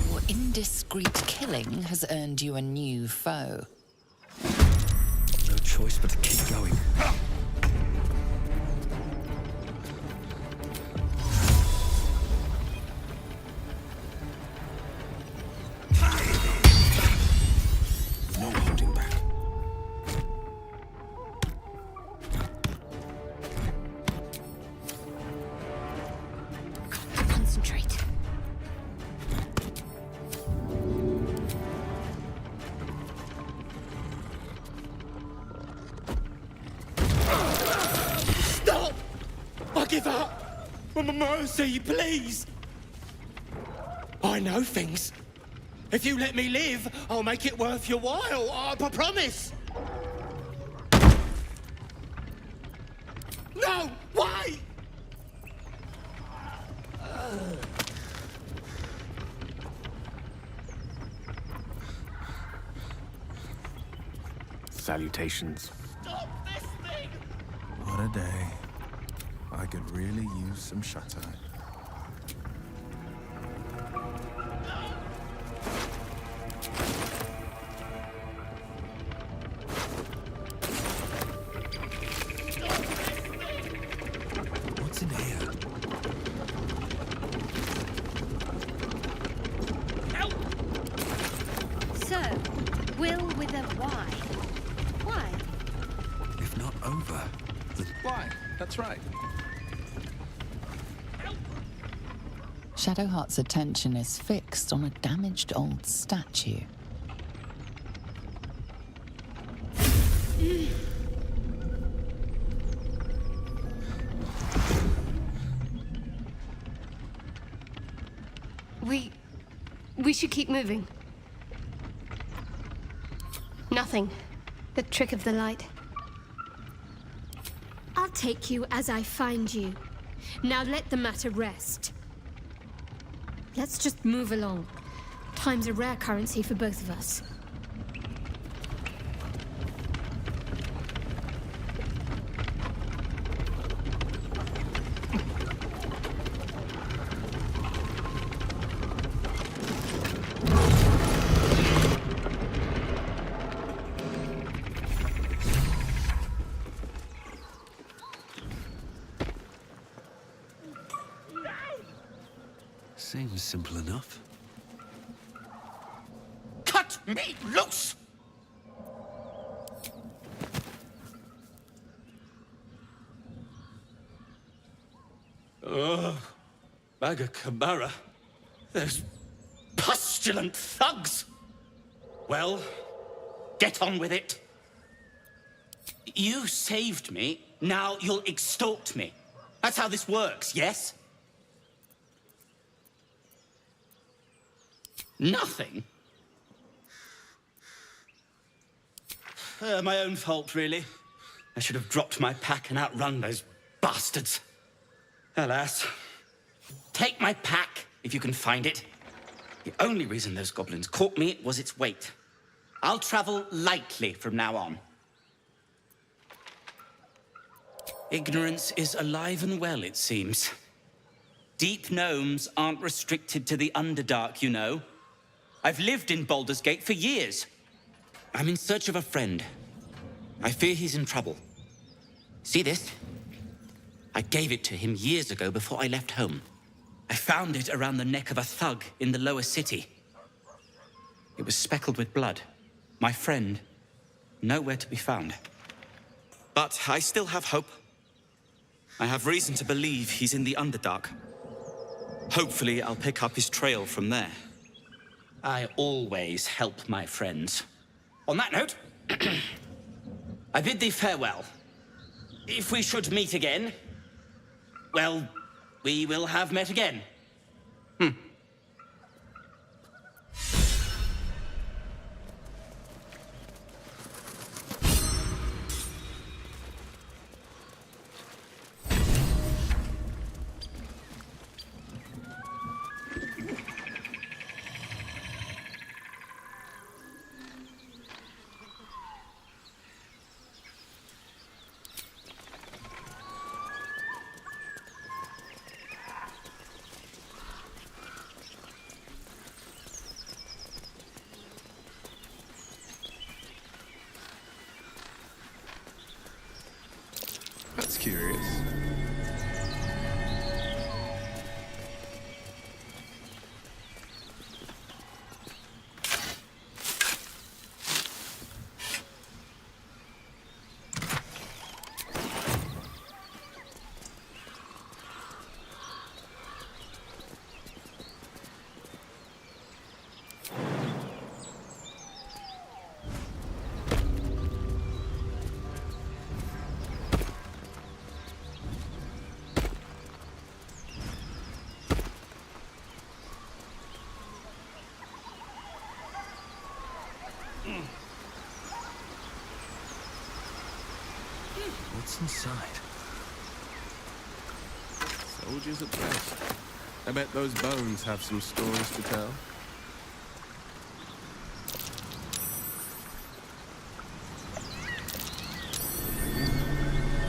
What in indiscreet killing has earned you a new foe.
No choice but to keep going. No holding back.
Concentrate.
Stop! I give up! Mercy, please! I know things. If you let me live, I'll make it worth your while. I promise! No! Why?
Salutations.
Stop this thing!
What a day. I could really use some shut-eye.
What's in here?
So, will with a Y. Why?
If not over, then
Why? That's right.
Shadowheart's attention is fixed on a damaged old statue.
We should keep moving. Nothing. The trick of the light.
I'll take you as I find you. Now let the matter rest. Let's just move along. Time's a rare currency for both of us.
seems simple enough.
Cut me loose! Ugh. Bagacabara. Those pustulant thugs! Well, get on with it. You saved me, now you'll extort me. That's how this works, yes? Nothing? My own fault, really. I should have dropped my pack and outrun those bastards. Alas. Take my pack, if you can find it. The only reason those goblins caught me was its weight. I'll travel lightly from now on. Ignorance is alive and well, it seems. Deep gnomes aren't restricted to the Underdark, you know. I've lived in Baldur's Gate for years. I'm in search of a friend. I fear he's in trouble. See this? I gave it to him years ago before I left home. I found it around the neck of a thug in the lower city. It was speckled with blood. My friend, nowhere to be found. But I still have hope. I have reason to believe he's in the Underdark. Hopefully, I'll pick up his trail from there. I always help my friends. On that note, I bid thee farewell. If we should meet again, well, we will have met again.
What's inside?
Soldiers at best. I bet those bones have some stories to tell.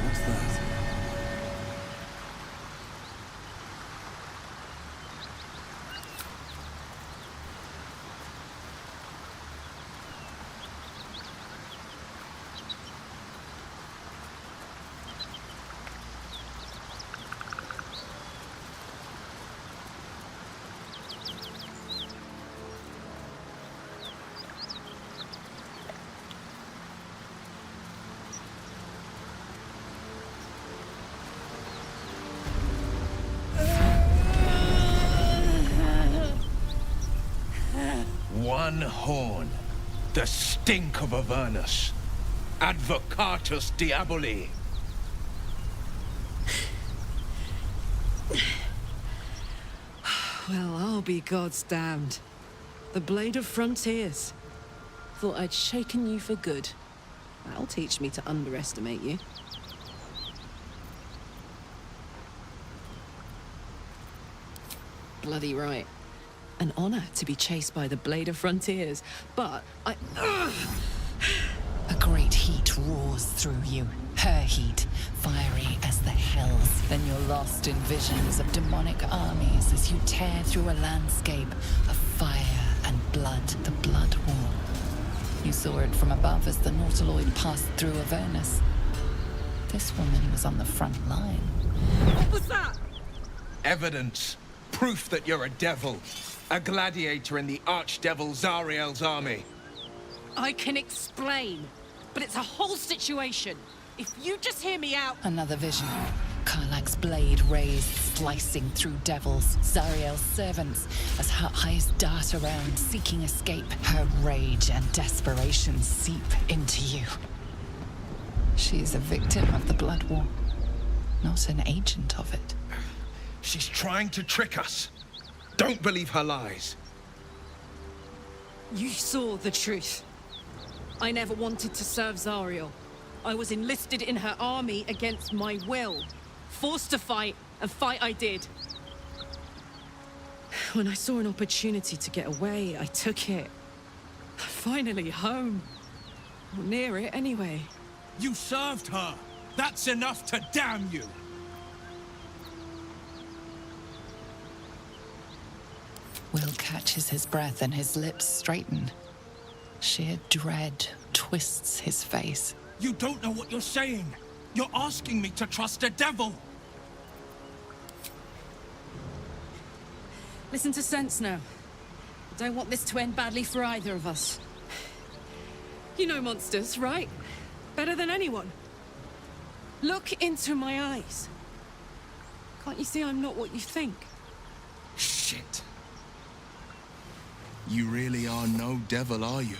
What's that?
One horn. The stink of Avernus. Advocatus Diaboli.
Well, I'll be God's damned. The Blade of Frontiers. Thought I'd shaken you for good. That'll teach me to underestimate you. Bloody right. An honor to be chased by the Blade of Frontiers, but I...
A great heat roars through you. Her heat, fiery as the hells. Then you're lost in visions of demonic armies as you tear through a landscape of fire and blood, the Blood War. You saw it from above as the Nautiloid passed through Avernus. This woman was on the front line.
What was that?
Evidence. Proof that you're a devil. A gladiator in the archdevil Zariel's army.
I can explain, but it's a whole situation. If you just hear me out...
Another vision. Karlach's blade raised, slicing through devils, Zariel's servants, as her eyes dart around, seeking escape. Her rage and desperation seep into you. She is a victim of the Blood War, not an agent of it.
She's trying to trick us. Don't believe her lies.
You saw the truth. I never wanted to serve Zariel. I was enlisted in her army against my will. Forced to fight, and fight I did. When I saw an opportunity to get away, I took it. Finally home. Or near it, anyway.
You served her. That's enough to damn you.
Will catches his breath and his lips straighten. Sheer dread twists his face.
You don't know what you're saying. You're asking me to trust a devil.
Listen to sense now. I don't want this to end badly for either of us. You know monsters, right? Better than anyone. Look into my eyes. Can't you see I'm not what you think?
Shit. You really are no devil, are you?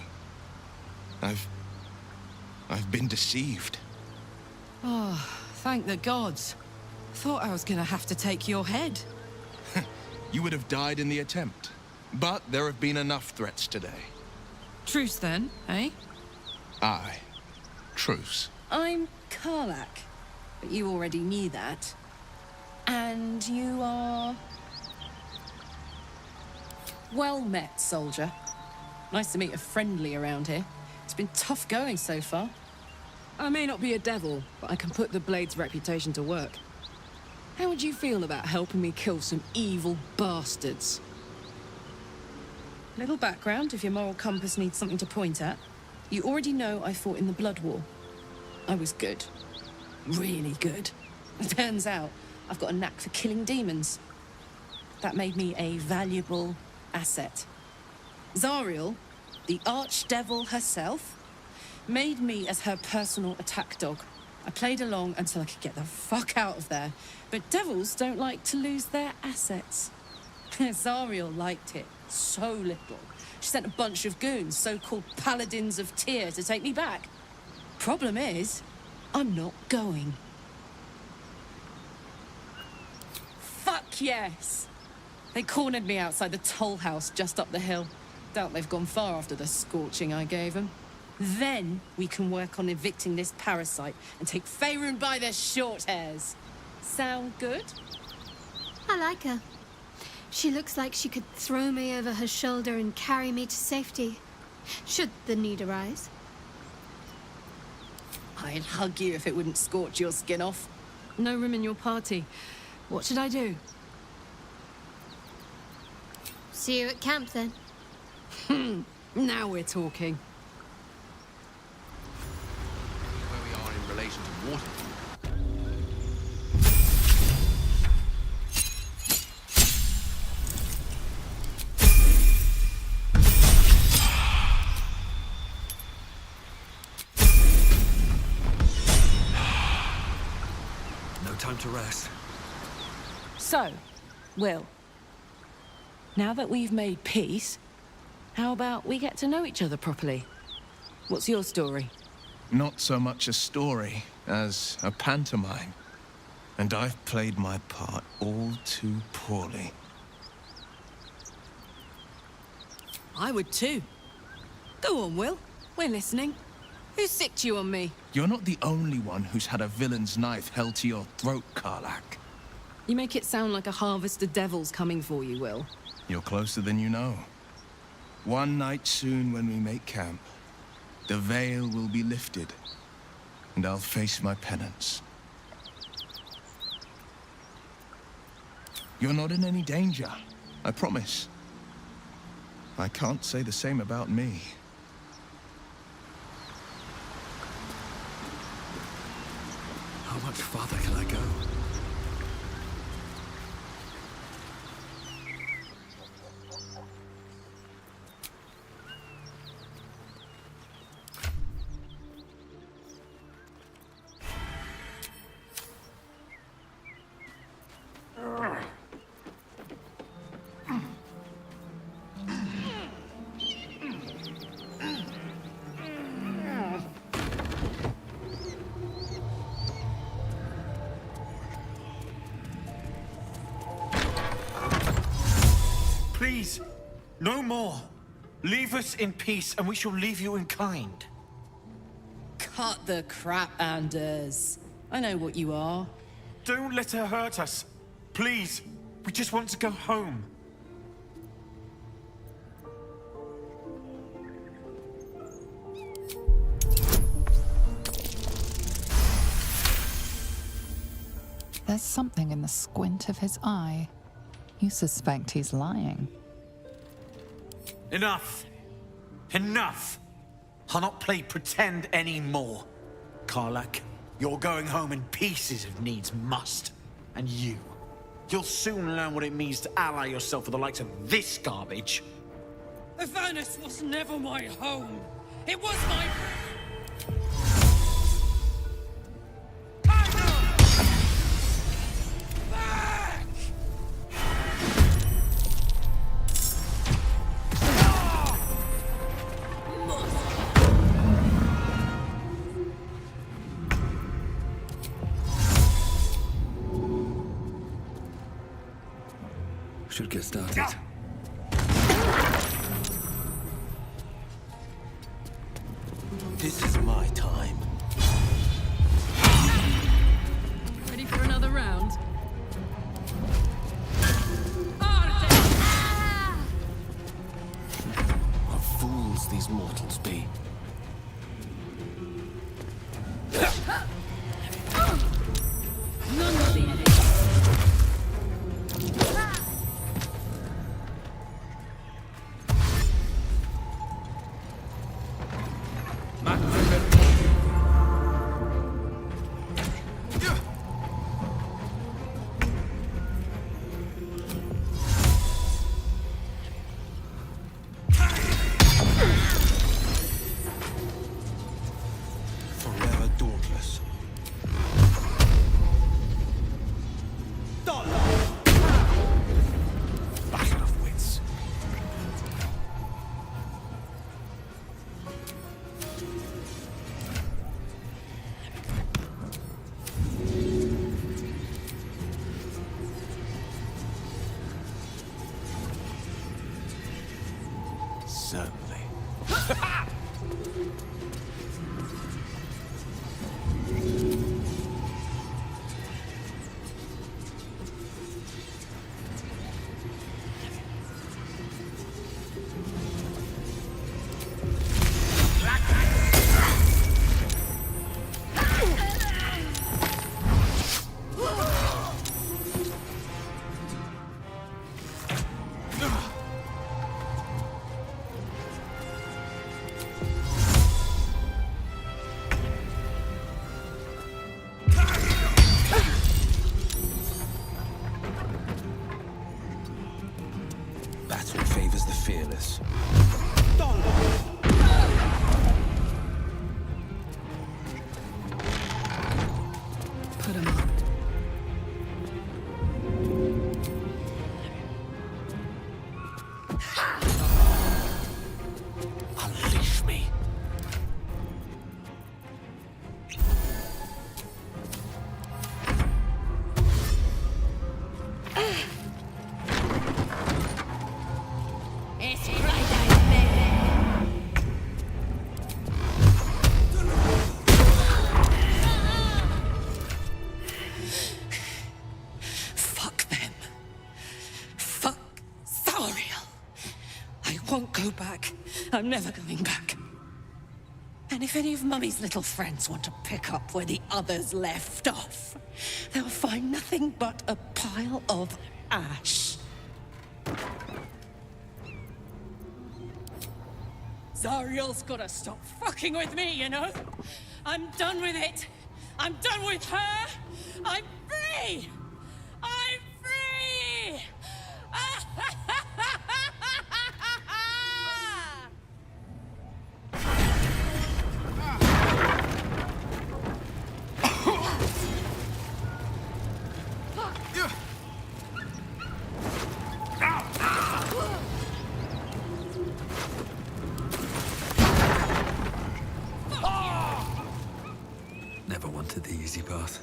I've been deceived.
Oh, thank the gods. Thought I was gonna have to take your head.
You would have died in the attempt. But there have been enough threats today.
Truce then, eh?
Aye. Truce.
I'm Karlach, but you already knew that. And you are... Well met, soldier. Nice to meet a friendly around here. It's been tough going so far. I may not be a devil, but I can put the Blade's reputation to work. How would you feel about helping me kill some evil bastards? Little background if your moral compass needs something to point at. You already know I fought in the Blood War. I was good. Really good. It turns out I've got a knack for killing demons. That made me a valuable asset. Zariel, the archdevil herself, made me as her personal attack dog. I played along until I could get the fuck out of there. But devils don't like to lose their assets. Zariel liked it so little. She sent a bunch of goons, so-called paladins of Tyr, to take me back. Problem is, I'm not going. Fuck yes! They cornered me outside the toll house just up the hill. Doubt they've gone far after the scorching I gave them. Then we can work on evicting this parasite and take Faerun by the short hairs. Sound good?
I like her. She looks like she could throw me over her shoulder and carry me to safety, should the need arise.
I'd hug you if it wouldn't scorch your skin off. No room in your party. What should I do?
See you at camp then.
Now we're talking.
Where we are in relation to water.
Time to rest.
So, Will, now that we've made peace, how about we get to know each other properly? What's your story?
Not so much a story as a pantomime. And I've played my part all too poorly.
I would too. Go on, Will. We're listening. Who sicked you on me?
You're not the only one who's had a villain's knife held to your throat, Karlach.
You make it sound like a harvest of devils coming for you, Will.
You're closer than you know. One night soon when we make camp, the veil will be lifted, and I'll face my penance. You're not in any danger, I promise. I can't say the same about me.
How much farther can I go?
Please, no more. Leave us in peace and we shall leave you in kind.
Cut the crap, Anders. I know what you are.
Don't let her hurt us. Please, we just want to go home.
There's something in the squint of his eye. You suspect he's lying.
Enough. Enough. I'll not play pretend anymore. Karlach, you're going home in pieces if needs must. And you'll soon learn what it means to ally yourself with the likes of this garbage.
Avernus was never my home. It was my...
Should get started.
This is my time.
Ready for another round?
What fools these mortals be.
None of the enemy.
Forever dauntless. Battle of wits. Certainly.
Battle favors the fearless.
Put him on.
Unleash me.
It's Friday, baby.
Fuck them. Fuck Thariel. I won't go back. I'm never going back. And if any of Mummy's little friends want to pick up where the others left off, they'll find nothing but a pile of ash. Zariel's gotta stop fucking with me, you know? I'm done with it. I'm done with her. I'm free. I'm free.
Never wanted the easy path.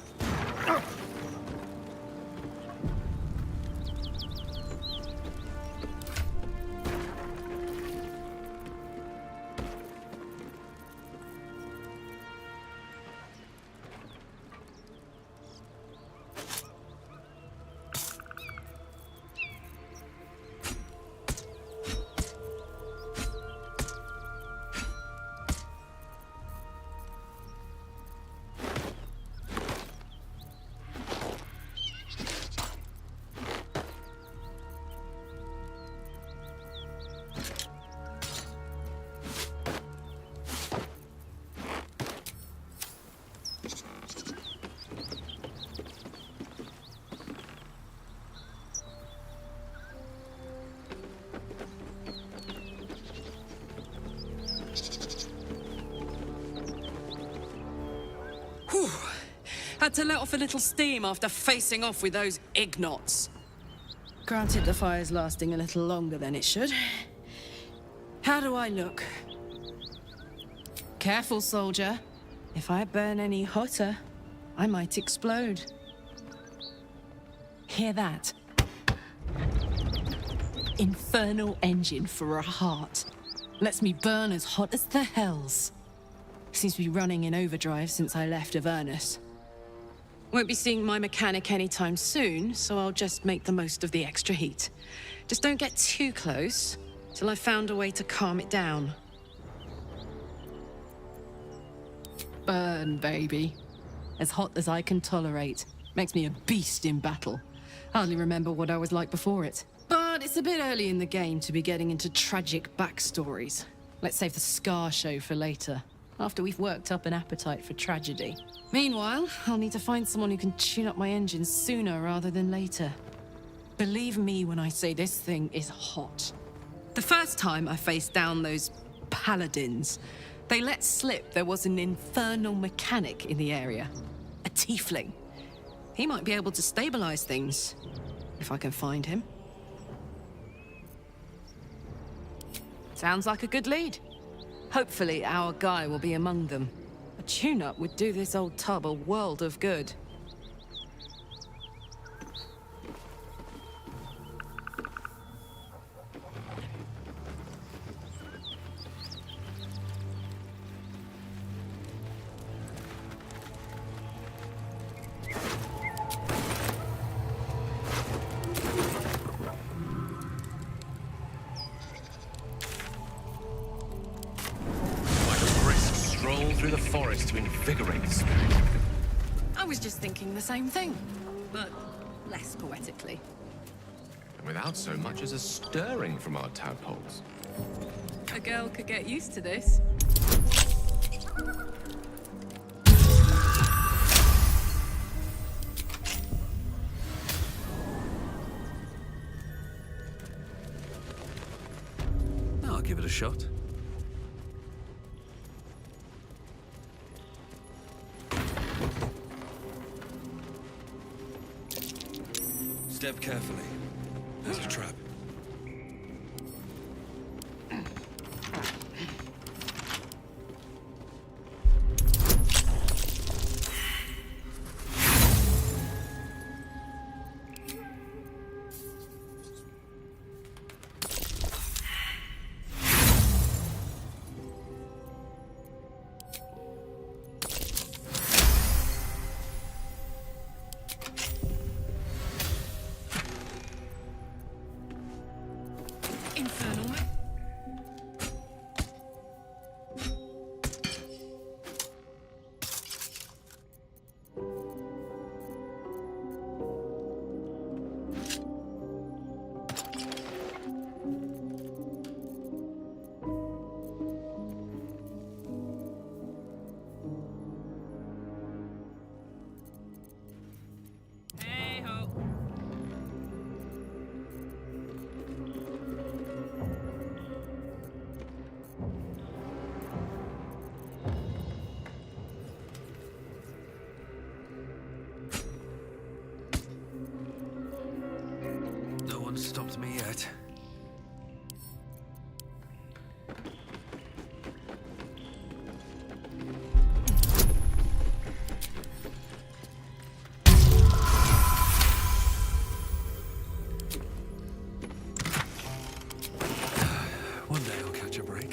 Whew. Had to let off a little steam after facing off with those ignots. Granted, the fire's lasting a little longer than it should. How do I look? Careful, soldier. If I burn any hotter, I might explode. Hear that? Infernal engine for a heart. Lets me burn as hot as the hells. Seems to be running in overdrive since I left Avernus. Won't be seeing my mechanic anytime soon, so I'll just make the most of the extra heat. Just don't get too close, till I've found a way to calm it down. Burn, baby. As hot as I can tolerate. Makes me a beast in battle. Hardly remember what I was like before it. But it's a bit early in the game to be getting into tragic backstories. Let's save the Scar show for later, after we've worked up an appetite for tragedy. Meanwhile, I'll need to find someone who can tune up my engines sooner rather than later. Believe me when I say this thing is hot. The first time I faced down those paladins, they let slip there was an infernal mechanic in the area. A tiefling. He might be able to stabilize things, if I can find him. Sounds like a good lead. Hopefully our guy will be among them. A tune-up would do this old tub a world of good.
Through the forest to invigorate the spirit.
I was just thinking the same thing, but less poetically.
And without so much as a stirring from our tadpoles.
A girl could get used to this.
give it a shot. Step carefully. There's a trap. No one's stopped me yet. One day I'll catch a break.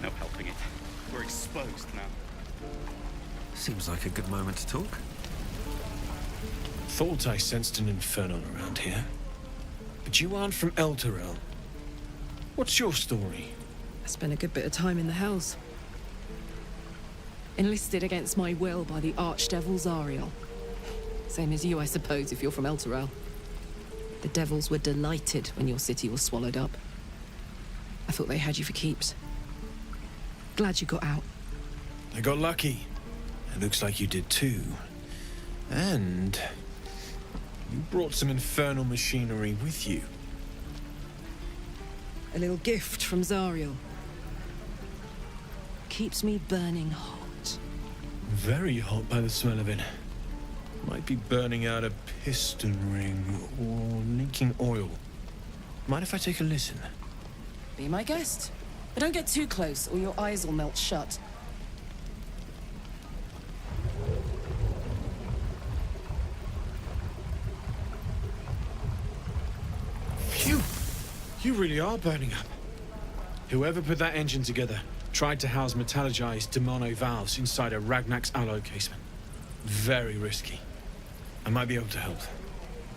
No helping it. We're exposed now.
Seems like a good moment to talk.
Thought I sensed an infernal around here. But you aren't from Elturel. What's your story?
I spent a good bit of time in the Hells. Enlisted against my will by the Archdevil Zariel. Same as you, I suppose, if you're from Elturel. The devils were delighted when your city was swallowed up. I thought they had you for keeps. Glad you got out.
I got lucky. It looks like you did too. And you brought some infernal machinery with you.
A little gift from Zariel. Keeps me burning hot.
Very hot by the smell of it. Might be burning out a piston ring or leaking oil. Mind if I take a listen?
Be my guest. But don't get too close or your eyes will melt shut.
Phew! You really are burning up. Whoever put that engine together tried to house metallogized demono valves inside a Ragnak's alloy casement. Very risky. I might be able to help.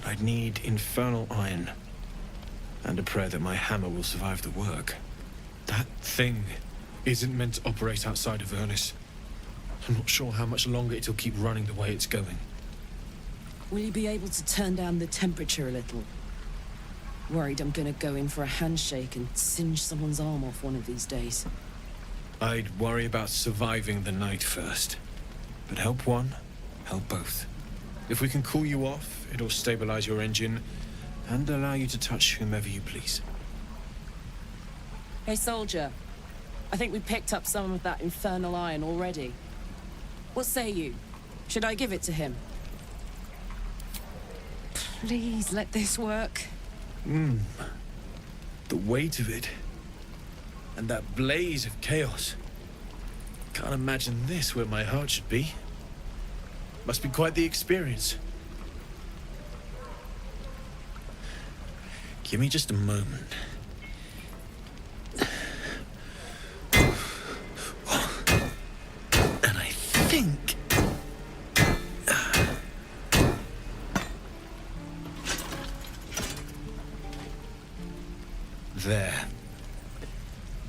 I'd need infernal iron. And a prayer that my hammer will survive the work. That thing isn't meant to operate outside of Ernest. I'm not sure how much longer it'll keep running the way it's going.
Will you be able to turn down the temperature a little? Worried I'm gonna go in for a handshake and singe someone's arm off one of these days.
I'd worry about surviving the night first. But help one, help both. If we can cool you off, it'll stabilize your engine and allow you to touch whomever you please.
Hey, soldier. I think we picked up some of that infernal iron already. What say you? Should I give it to him? Please let this work.
The weight of it.
And that blaze of chaos. Can't imagine this where my heart should be. Must be quite the experience. Give me just a moment. And I think... There.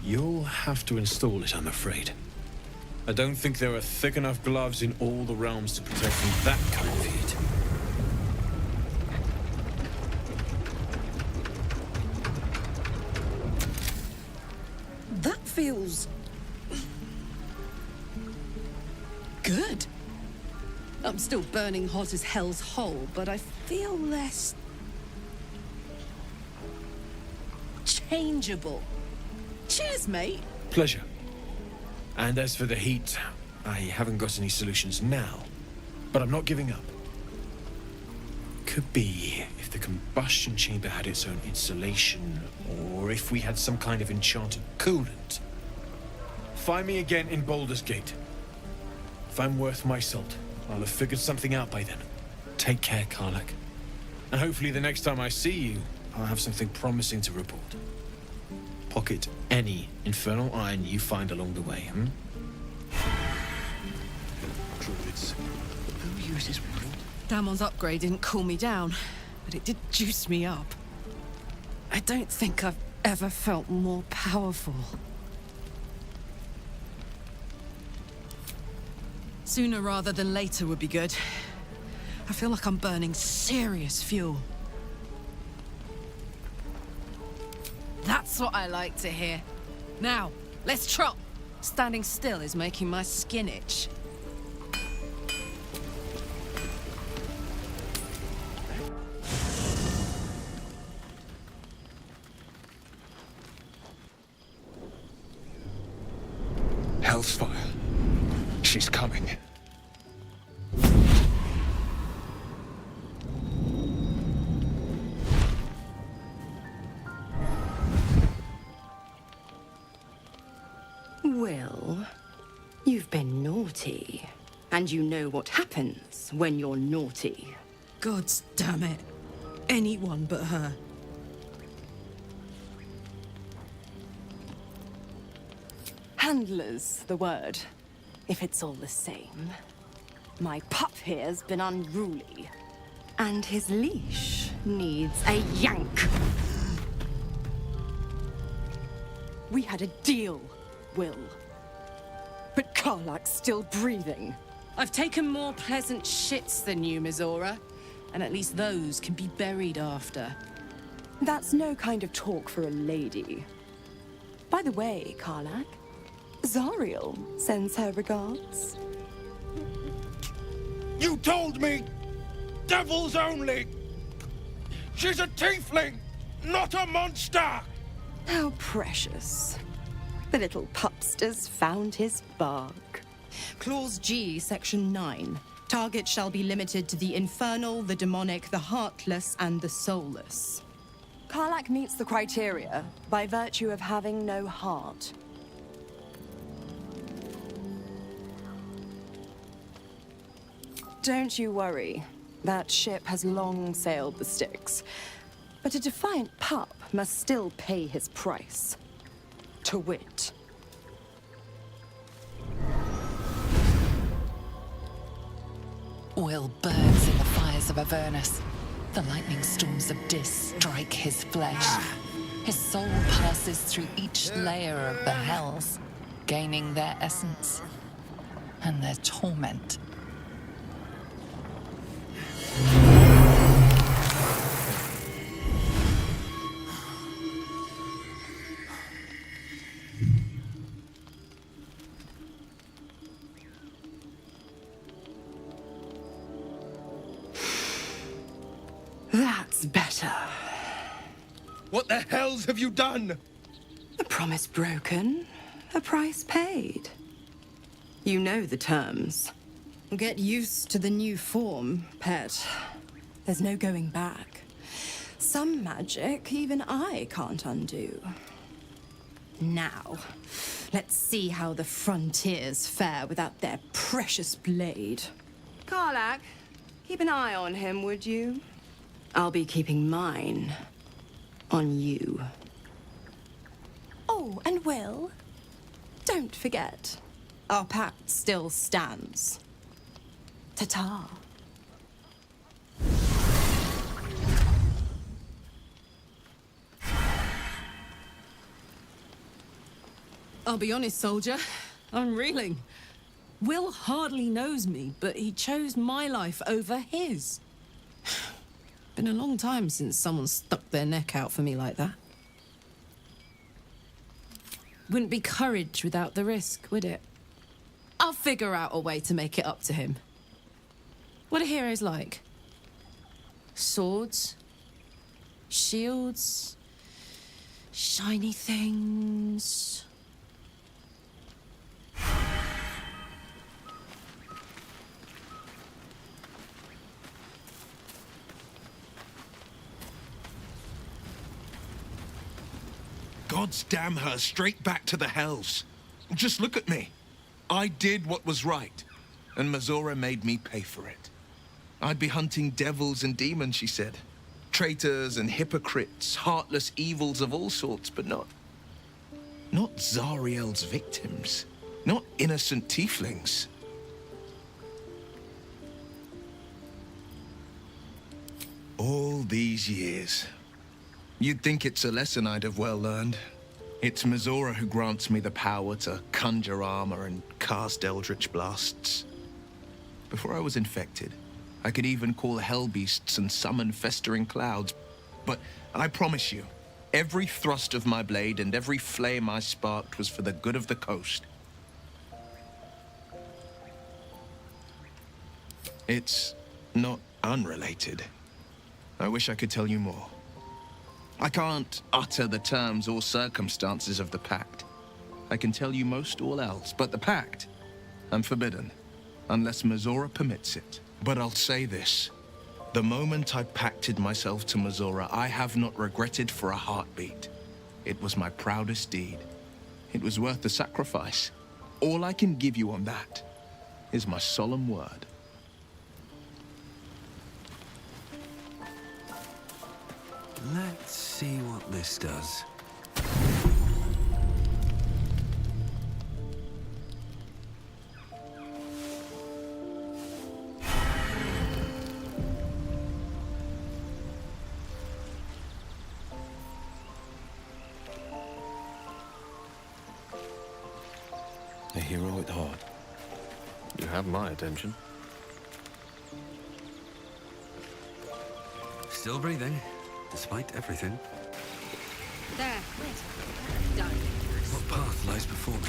You'll have to install it, I'm afraid. I don't think there are thick enough gloves in all the realms to protect from that kind of heat.
That feels... good. I'm still burning hot as hell's hole, but I feel less... changeable. Cheers, mate.
Pleasure. And as for the heat, I haven't got any solutions now, but I'm not giving up. Could be if the combustion chamber had its own insulation, or if we had some kind of enchanted coolant. Find me again in Baldur's Gate. If I'm worth my salt, I'll have figured something out by then. Take care, Karlach. And hopefully the next time I see you, I'll have something promising to report. Pocket any infernal iron you find along the way, Druids.
Who uses wood? Damon's upgrade didn't cool me down, but it did juice me up. I don't think I've ever felt more powerful. Sooner rather than later would be good. I feel like I'm burning serious fuel. That's what I like to hear. Now, let's trot. Standing still is making my skin itch.
Hell's fire. She's coming.
Well, you've been naughty. And you know what happens when you're naughty.
Gods damn it. Anyone but her.
Handler's the word, if it's all the same. My pup here's been unruly.
And his leash needs a yank.
We had a deal, Will. But Karlach's still breathing.
I've taken more pleasant shits than you, Mizora. And at least those can be buried after.
That's no kind of talk for a lady. By the way, Karlach, Zariel sends her regards.
You told me! Devils only! She's a tiefling, not a monster!
How precious. The little pupster's found his bark.
Clause G, Section 9. Target shall be limited to the infernal, the demonic, the heartless, and the soulless.
Karlach meets the criteria by virtue of having no heart. Don't you worry. That ship has long sailed the Styx. But a defiant pup must still pay his price. To wit.
Will burns in the fires of Avernus. The lightning storms of Dis strike his flesh. His soul passes through each layer of the hells, gaining their essence and their torment.
That's better.
What the hells have you done?
A promise broken, a price paid. You know the terms.
Get used to the new form, pet.
There's no going back. Some magic even I can't undo.
Now, let's see how the frontiers fare without their precious blade. Karlach, keep an eye on him, would you? I'll be keeping mine on you. Oh, and Will, don't forget, our pact still stands. Ta-ta.
I'll be honest, soldier. I'm reeling. Will hardly knows me, but he chose my life over his. Been a long time since someone stuck their neck out for me like that. Wouldn't be courage without the risk, would it? I'll figure out a way to make it up to him. What are heroes like? Swords? Shields? Shiny things?
Gods damn her, straight back to the hells. Just look at me. I did what was right, and Mizora made me pay for it. I'd be hunting devils and demons, she said. Traitors and hypocrites, heartless evils of all sorts, but not Zariel's victims. Not innocent tieflings. All these years. You'd think it's a lesson I'd have well learned. It's Mizora who grants me the power to conjure armor and cast eldritch blasts. Before I was infected, I could even call hell beasts and summon festering clouds. But I promise you, every thrust of my blade and every flame I sparked was for the good of the coast. It's not unrelated. I wish I could tell you more. I can't utter the terms or circumstances of the pact. I can tell you most all else, but the pact, I'm forbidden, unless Mizora permits it. But I'll say this. The moment I pacted myself to Mizora, I have not regretted for a heartbeat. It was my proudest deed. It was worth the sacrifice. All I can give you on that is my solemn word.
Let's see what this does.
A hero at heart.
You have my attention.
Still breathing, despite everything.
There, wait. Done.
What path lies before me?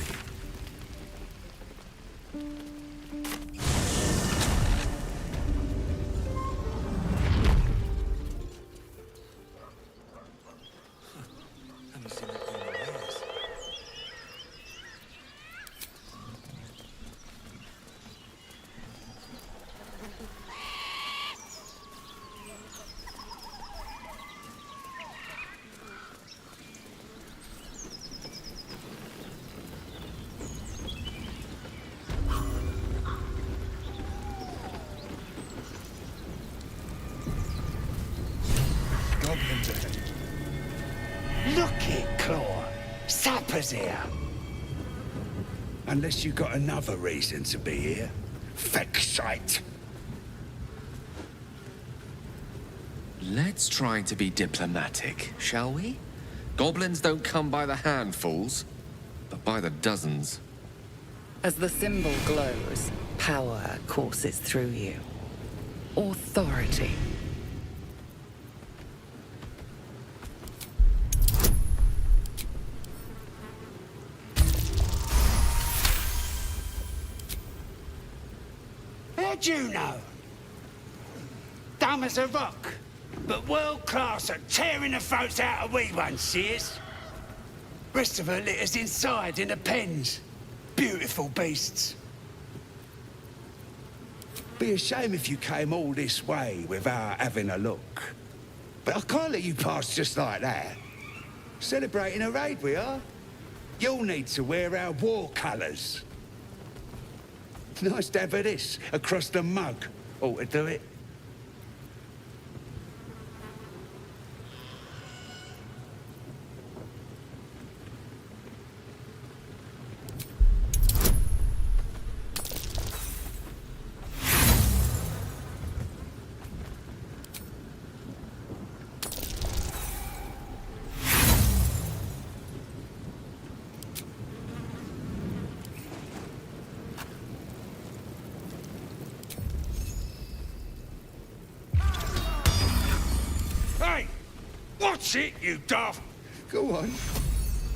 Goblins ahead.
Look it, Claw. Sapper's here. Unless you got another reason to be here. Fexite.
Let's try to be diplomatic, shall we? Goblins don't come by the handfuls, but by the dozens.
As the symbol glows, power courses through you. Authority.
How'd you know? Dumb as a rock, but world class at tearing the throats out of wee ones, she is. Rest of her litters inside in the pens. Beautiful beasts. Be a shame if you came all this way without having a look. But I can't let you pass just like that. Celebrating a raid we are. You'll need to wear our war colours. Nice to have this across the mug. Ought to do it. Hey! Watch it, you daft... Go on.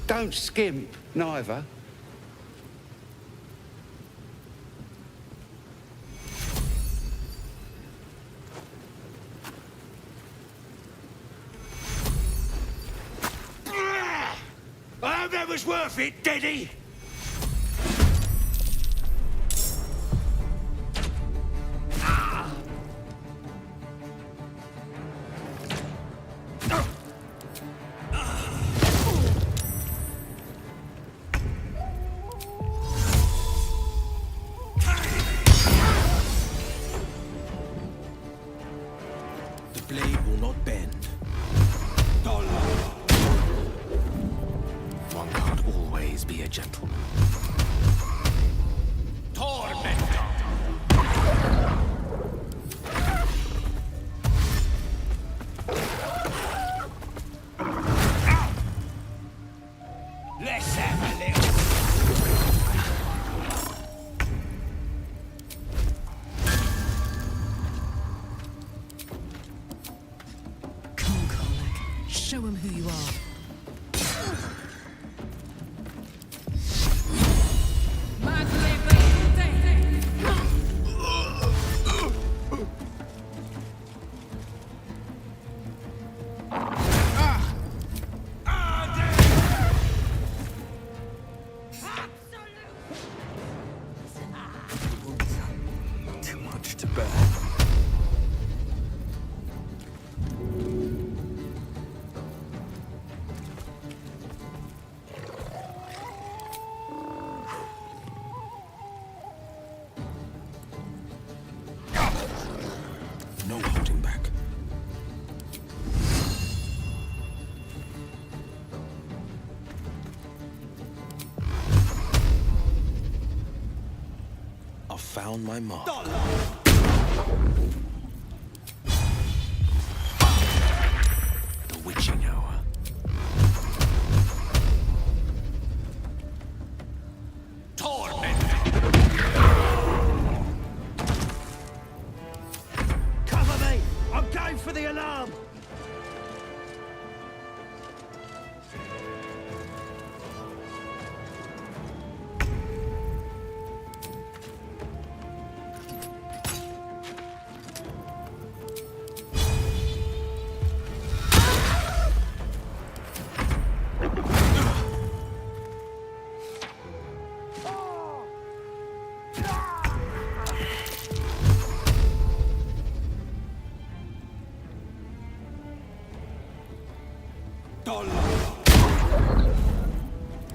Don't skimp, neither. I hope that was worth it, Daddy!
Blade will not bend.
One can't always be a gentleman.
Let's have a little...
Come on, Karlach. Show him who you are.
Too much to bear.
No holding back.
I've found my mark. The witching hour.
Cover me! I'm going for the alarm!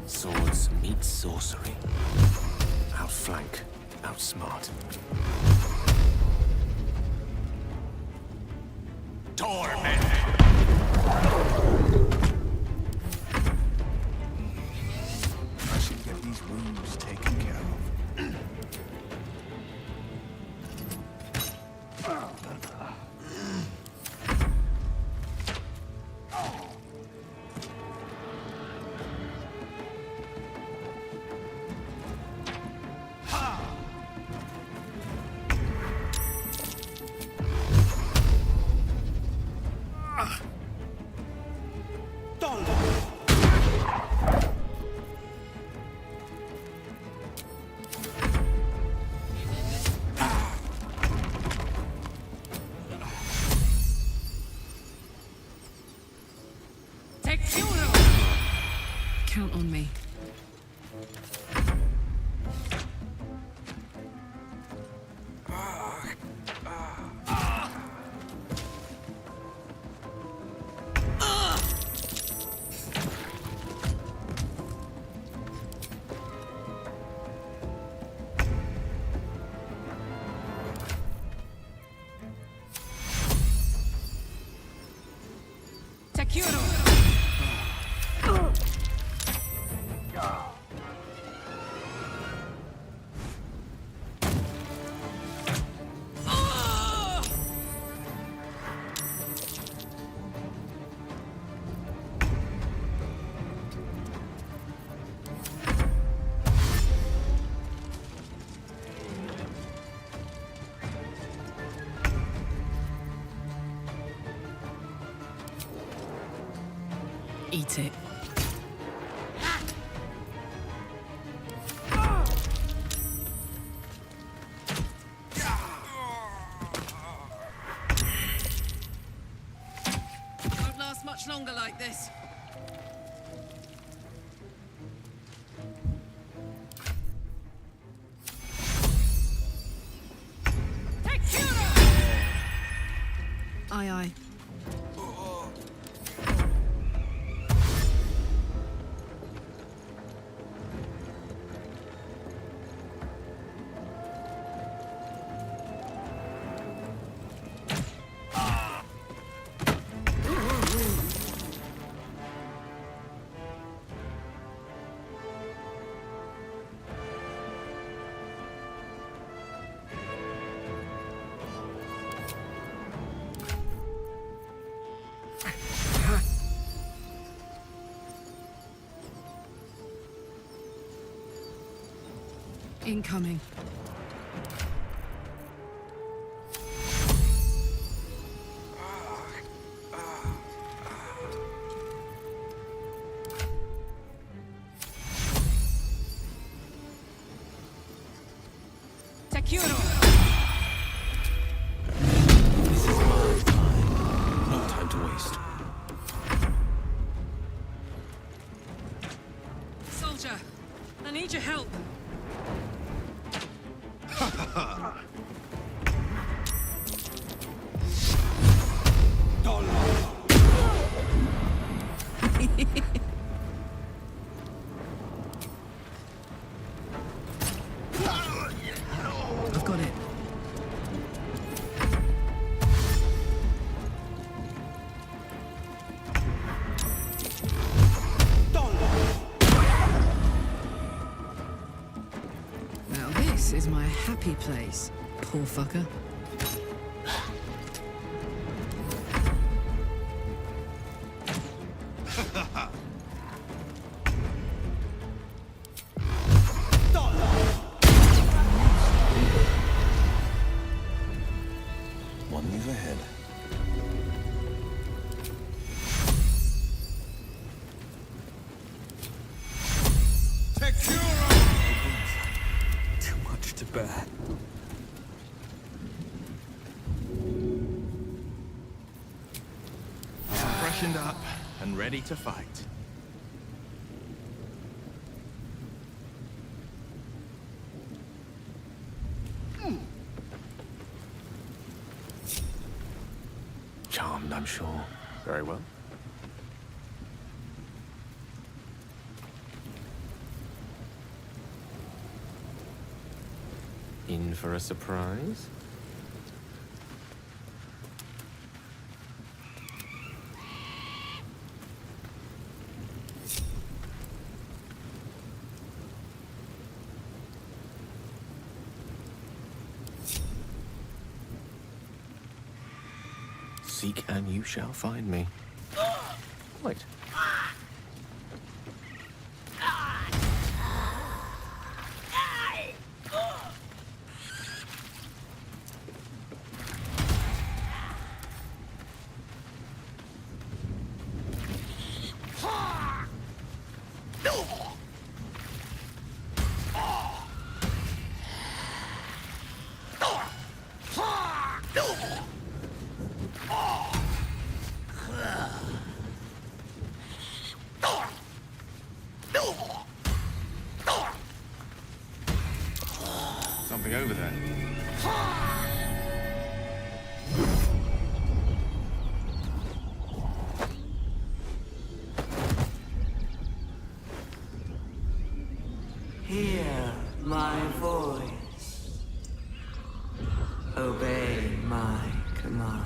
Swords meet sorcery. Outflank, outsmart.
I should get these wounds taken care of.
Count on me. Eat it. Won't last much longer like this. Aye, aye. Incoming.
This is my time. No time to waste.
Soldier, I need your help. I've got it. Now this is my happy place, poor fucker.
One move ahead. Too much to bear.
I'm freshened up and ready to fight.
Charmed, I'm sure. Very well. In for a surprise? Seek and you shall find me. Wait.
Something over there.
Hear my voice. Obey my command.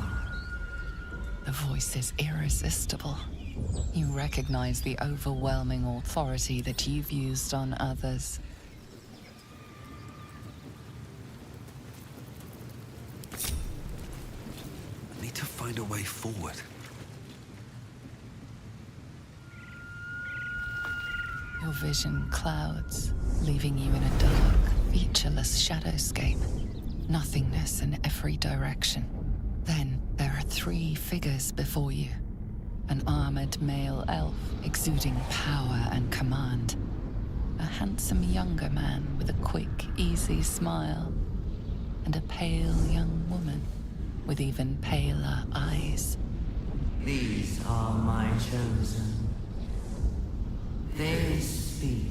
The voice is irresistible. You recognize the overwhelming authority that you've used on others.
I need to find a way forward.
Your vision clouds, leaving you in a dark, featureless shadowscape. Nothingness in every direction. Then there are 3 figures before you. An armored male elf exuding power and command. A handsome younger man with a quick, easy smile. And a pale young woman with even paler eyes.
These are my chosen. They speak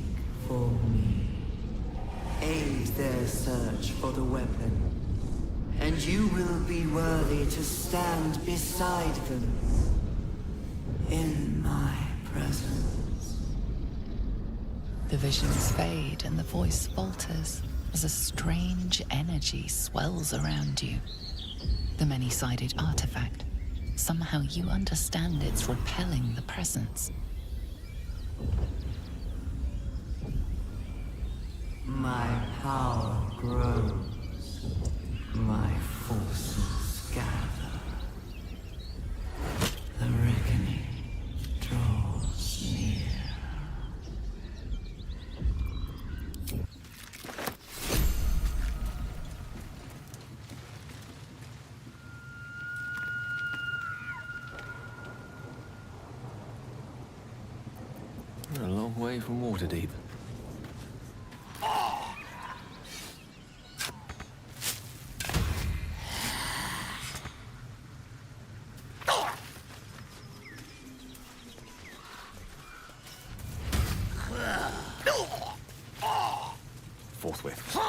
for me. Aid their search for the weapon, and you will be worthy to stand beside them in my presence.
The visions fade and the voice falters as a strange energy swells around you. The many-sided artifact. Somehow you understand it's repelling the presence.
My power grows. My forces gather. The reckoning draws near.
We're a long way from Waterdeep. Forthwith.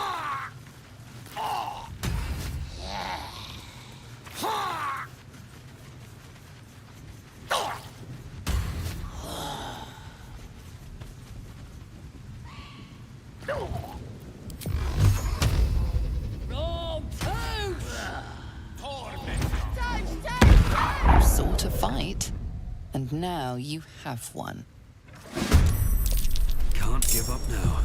You sought a fight, and now you have one.
Can't give up now.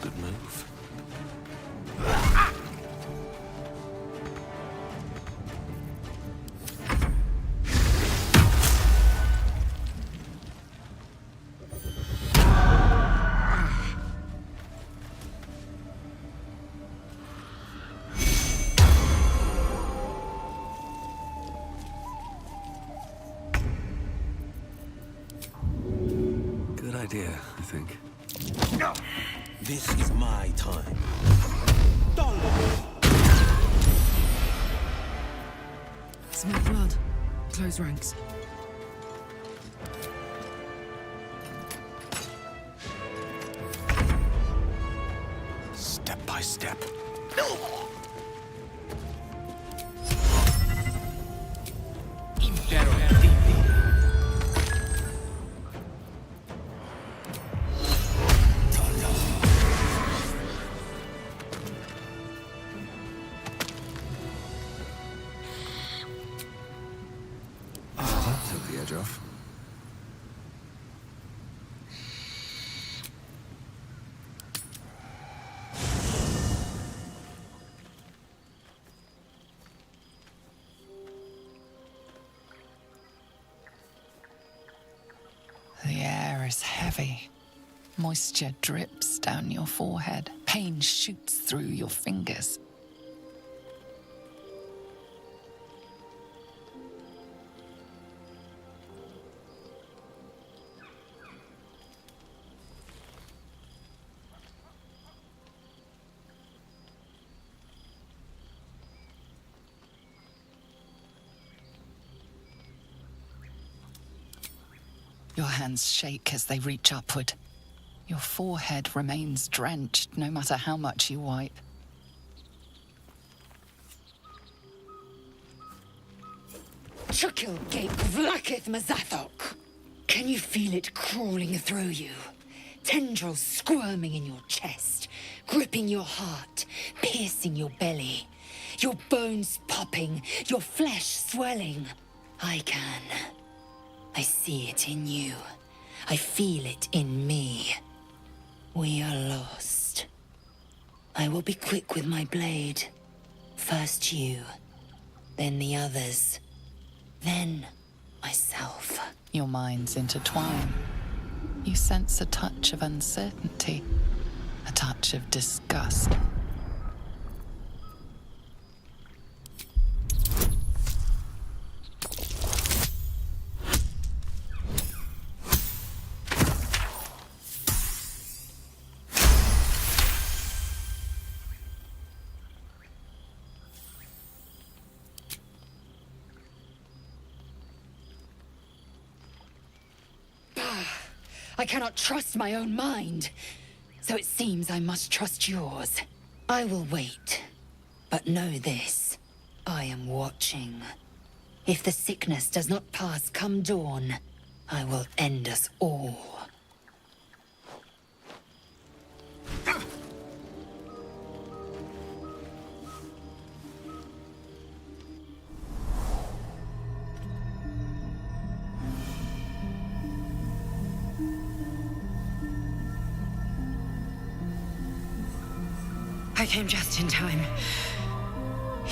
Good move.
Good idea, I think.
This is my time.
Smell blood. Close ranks.
Step by step.
Took the edge off.
The air is heavy. Moisture drips down your forehead. Pain shoots through your fingers. Your hands shake as they reach upward. Your forehead remains drenched no matter how much you wipe.
Chukil Gate Vlakith Mazathok. Can you feel it crawling through you? Tendrils squirming in your chest, gripping your heart, piercing your belly. Your bones popping, your flesh swelling. I can. I see it in you. I feel it in me. We are lost. I will be quick with my blade. First you,
then the others, then myself. Your minds intertwine. You sense a touch of uncertainty, a touch of disgust.
I cannot trust my own mind. So it seems I must trust yours. I will wait. But know this. I am watching. If the sickness does not pass come dawn, I will end us all. I came just in time.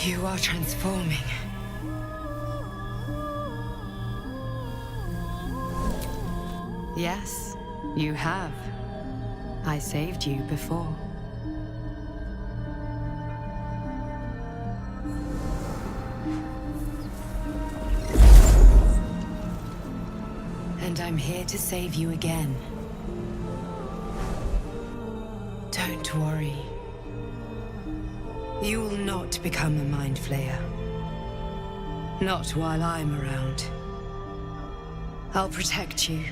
You are transforming.
Yes, you have. I saved you before.
And I'm here to save you again. Don't worry. You will not become a Mind Flayer. Not while I'm around. I'll protect you.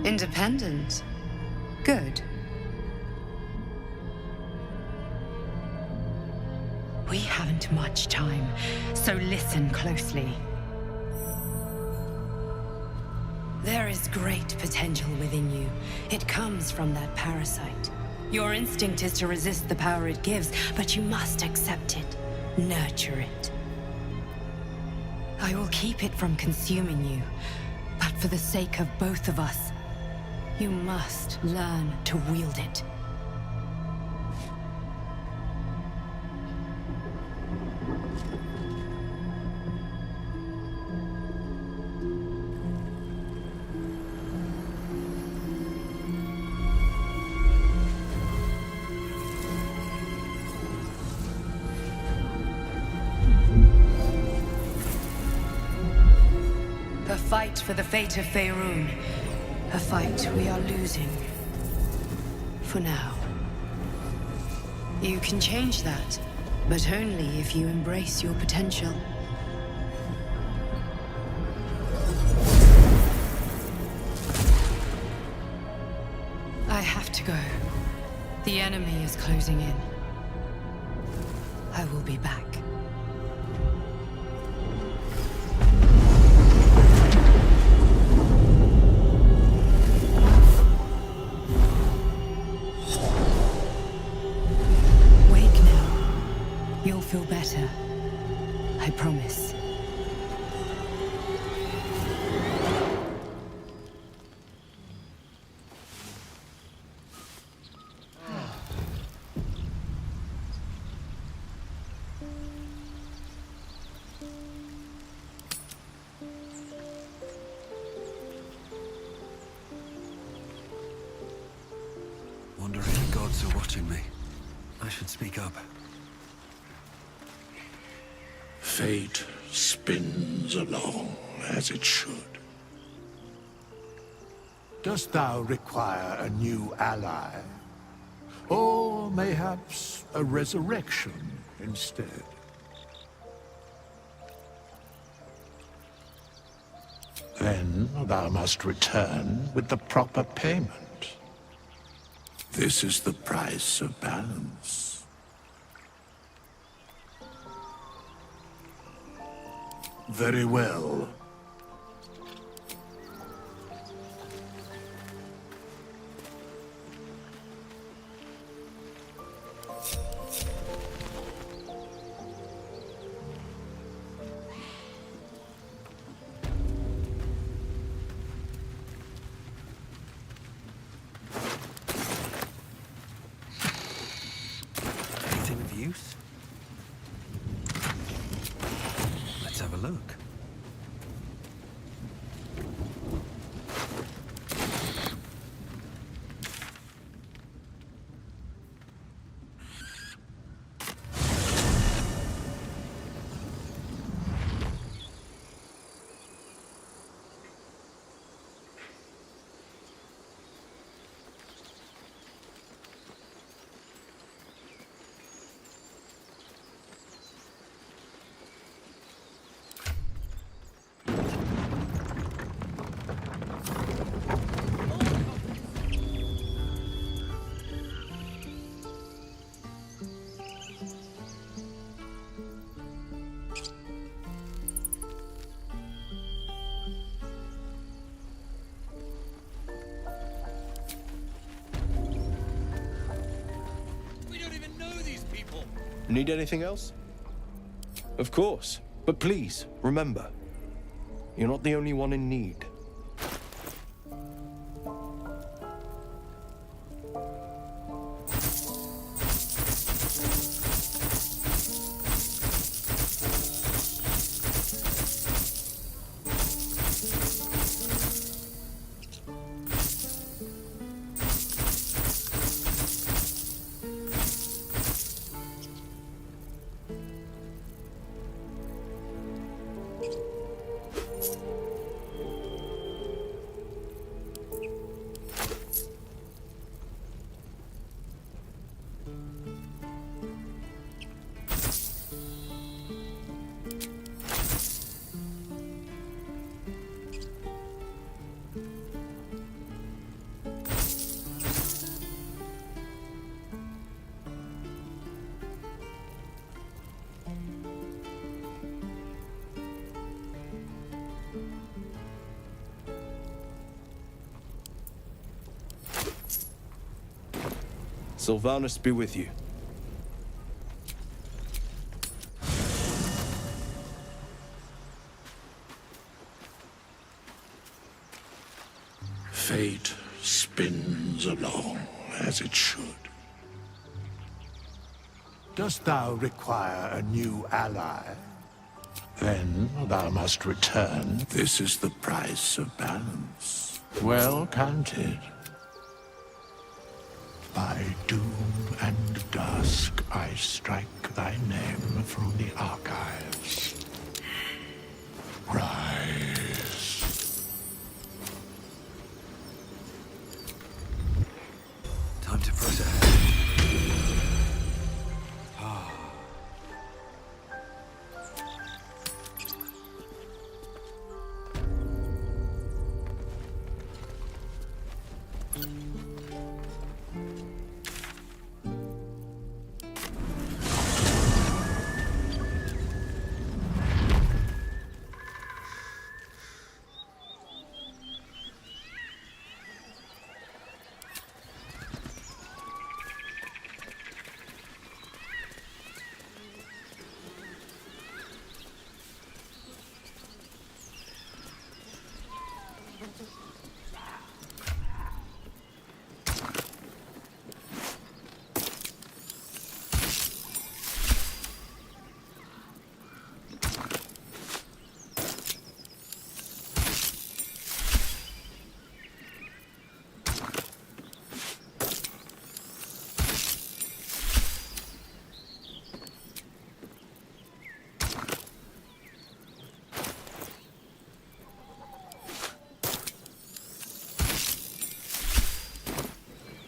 Independent. Good. We haven't much time, so listen closely. There is great potential within you. It comes from that parasite. Your instinct is to resist the power it gives, but you must accept it, nurture it. I will keep it from consuming you, but for the sake of both of us, you must learn to wield it. A fight for the fate of Faerun. A fight we are losing. For now. You can change that, but only if you embrace your potential. I have to go. The enemy is closing in. I will be back. You'll feel better. I promise.
Wonder if the gods are watching me. I should speak up.
Fate spins along as it should.
Dost thou require a new ally? Or mayhaps a resurrection instead? Then thou must return with the proper payment. This is the price of balance. Very well.
look.
Need anything else? Of course. But please, remember, you're not the only one in need. Sylvanus be with you.
Fate spins along as it should. Dost thou require a new ally? Then thou must return. This is the price of balance. Well counted. By doom and dusk I strike thy name from the archives. Rise.
Time to press ahead.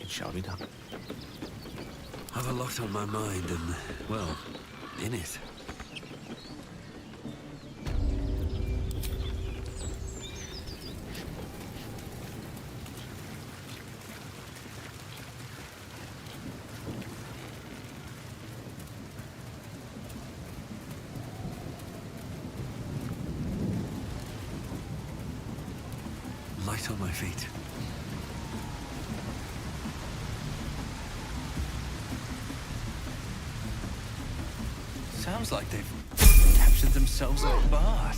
Shall be done. I've a lot on my mind and, well, in it. Light on my feet. Sounds like they've captured themselves a bard.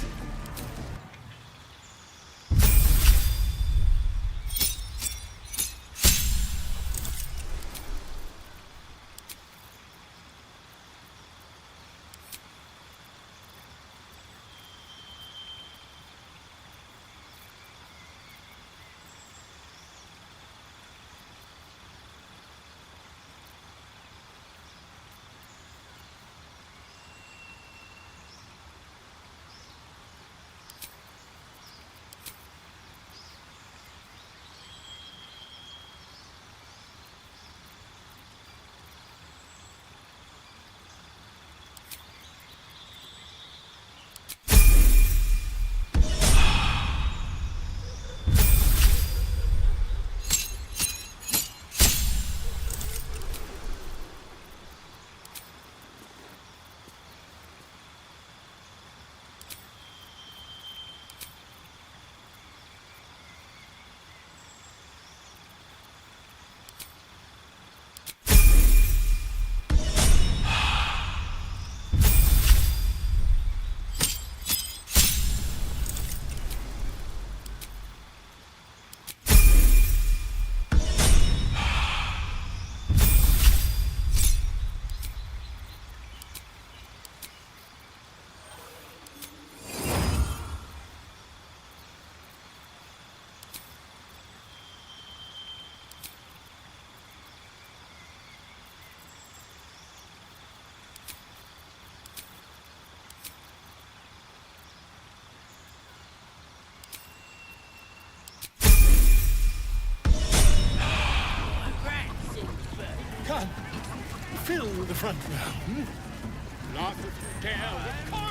front now. Laugh if you dare with